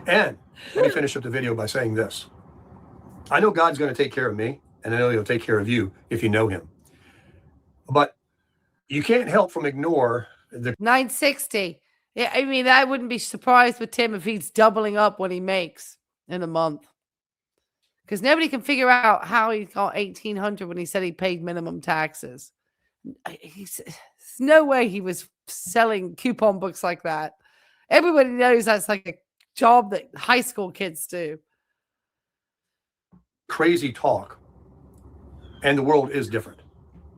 And let me finish up the video by saying this. I know God's going to take care of me, and I know he'll take care of you if you know him. But you can't help from ignore the 960. Yeah, I mean, I wouldn't be surprised with Tim if he's doubling up what he makes in a month. Because nobody can figure out how he got $1,800 when he said he paid minimum taxes. There's no way he was selling coupon books like that. Everybody knows that's like a job that high school kids do. crazy talk. And the world is different.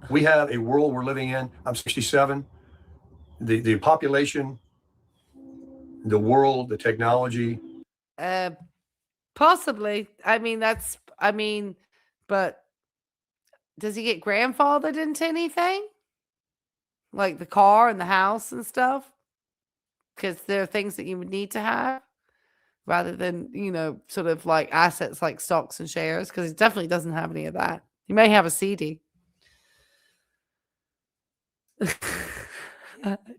We have a world we're living in. I'm 67. The population, the world, the technology. Possibly. But does he get grandfathered into anything? Like the car and the house and stuff? Because there are things that you would need to have rather than, sort of like assets like stocks and shares, because he definitely doesn't have any of that. He may have a CD.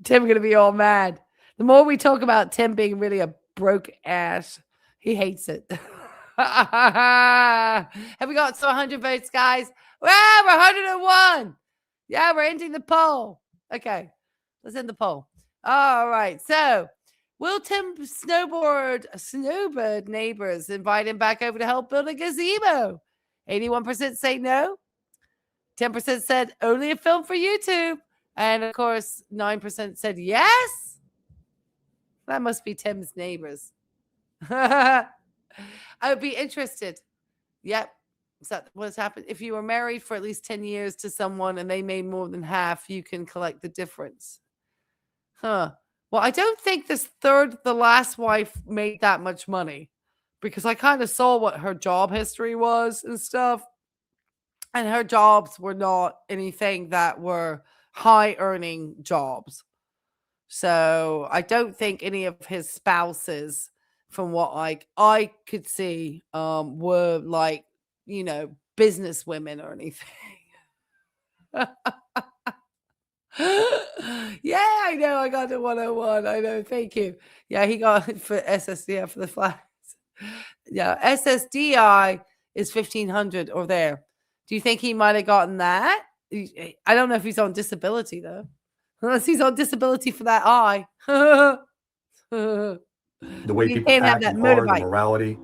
Tim going to be all mad. The more we talk about Tim being really a broke ass, he hates it. Have we got to 100 votes, guys? Well, we're 101. Yeah, we're ending the poll. Okay, let's end the poll. All right, so will Tim Snowbird neighbors invite him back over to help build a gazebo? 81% say no. 10% said only a film for YouTube. And of course, 9% said yes. That must be Tim's neighbors. I would be interested. Yep. Is that what's happened? If you were married for at least 10 years to someone and they made more than half, you can collect the difference. Huh. Well, I don't think the last wife made that much money, because I kind of saw what her job history was and stuff. And her jobs were not anything that were high earning jobs. So I don't think any of his spouses, from what I could see, were like, business women or anything. Yeah, I know. I got the 101. I know. Thank you. Yeah, he got it for SSDI for the flags. Yeah, SSDI is 1,500 or there. Do you think he might have gotten that? I don't know if he's on disability, though. Unless he's on disability for that eye. The way people act and are, the morality.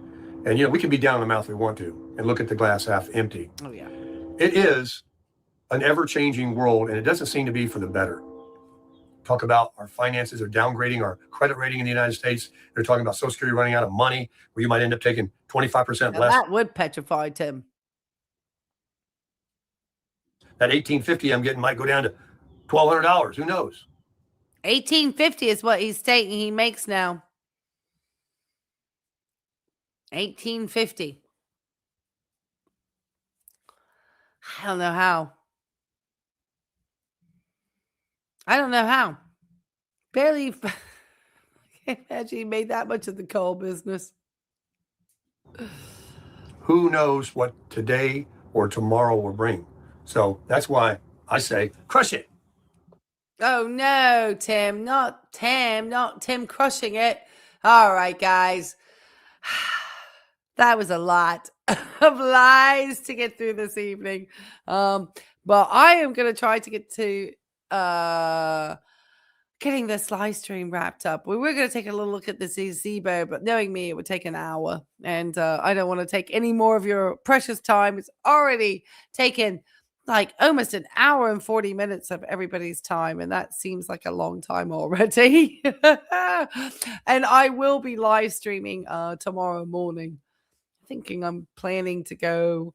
And, we can be down in the mouth if we want to and look at the glass half empty. Oh, yeah. It is an ever-changing world, and it doesn't seem to be for the better. Talk about our finances are downgrading our credit rating in the United States. They're talking about Social Security running out of money, where you might end up taking 25% less. That would petrify Tim. That $1,850 I'm getting might go down to $1,200. Who knows? $1,850 is what he's stating he makes now. $1,850. I don't know how. Barely. I can't imagine he made that much of the coal business. Who knows what today or tomorrow will bring? So that's why I say, crush it. Oh, no, Tim. Not Tim crushing it. All right, guys. That was a lot of lies to get through this evening. But I am going to try to get to getting this live stream wrapped up. We were going to take a little look at the gazebo, but knowing me, it would take an hour. And I don't want to take any more of your precious time. It's already taken like almost an hour and 40 minutes of everybody's time. And that seems like a long time already. And I will be live streaming tomorrow morning. I'm planning to go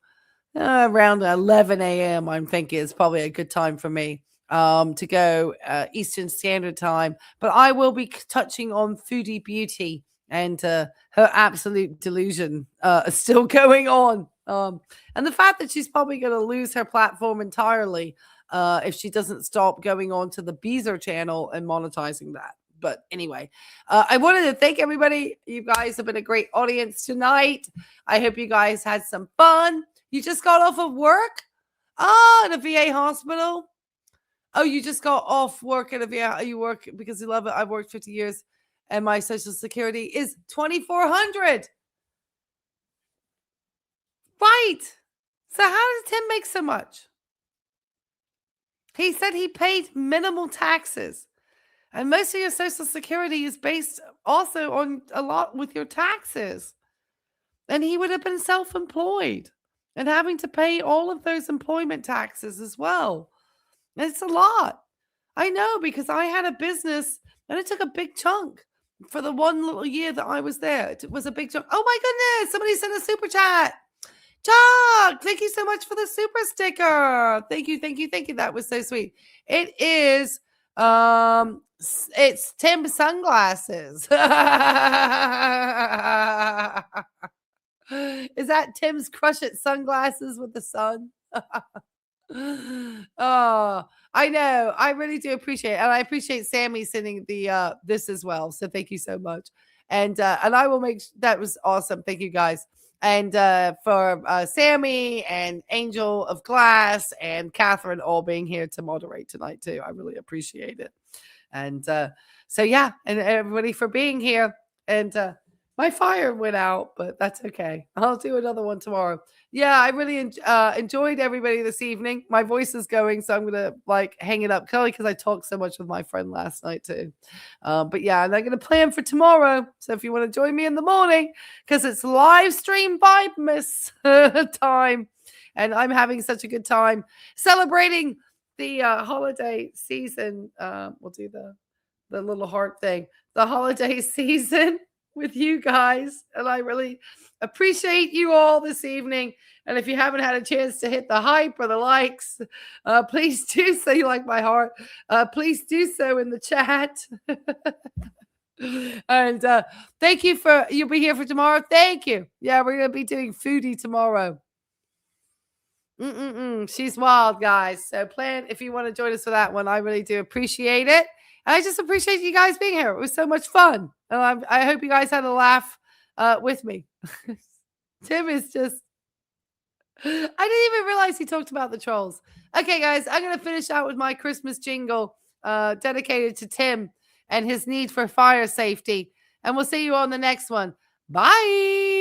around 11 a.m. I'm thinking is probably a good time for me to go Eastern Standard Time. But I will be touching on Foodie Beauty and her absolute delusion still going on. And the fact that she's probably going to lose her platform entirely if she doesn't stop going on to the Beezer channel and monetizing that. But anyway, I wanted to thank everybody. You guys have been a great audience tonight. I hope you guys had some fun. You just got off of work? At a VA hospital? Oh, you just got off work at a VA. You work because you love it. I've worked 50 years and my Social Security is $2,400. Right. So how does Tim make so much? He said he paid minimal taxes. And most of your Social Security is based also on a lot with your taxes. And he would have been self-employed and having to pay all of those employment taxes as well. It's a lot. I know, because I had a business and it took a big chunk for the one little year that I was there. It was a big chunk. Oh my goodness. Somebody sent a super chat. Chuck, thank you so much for the super sticker. Thank you. That was so sweet. It is it's Tim's sunglasses. Is that Tim's Crush It sunglasses with the sun? Oh, I know. I really do appreciate it. And I appreciate Sammy sending the this as well. So thank you so much. And I will make that was awesome. Thank you guys. And for Sammy and Angel of Glass and Catherine all being here to moderate tonight too. I really appreciate it. And so yeah, and everybody for being here. And my fire went out, but that's okay. I'll do another one tomorrow. Yeah, I really enjoyed everybody this evening. My voice is going, so I'm gonna hang it up, Kelly, because I talked so much with my friend last night too. But yeah, and I'm gonna plan for tomorrow. So if you want to join me in the morning, because it's live stream ViBeMas time, and I'm having such a good time celebrating the holiday season. We'll do the little heart thing, the holiday season with you guys, and I really appreciate you all this evening. And if you haven't had a chance to hit the hype or the likes, please do so. You like my heart, please do so in the chat. And thank you for you'll be here for tomorrow. Thank you. Yeah, we're gonna be doing foodie tomorrow. She's wild, guys. So plan if you want to join us for that one. I really do appreciate it. And I just appreciate you guys being here. It was so much fun. And I hope you guys had a laugh with me. Tim is just, I didn't even realize he talked about the trolls. Okay, guys, I'm going to finish out with my Christmas jingle dedicated to Tim and his need for fire safety. And we'll see you on the next one. Bye.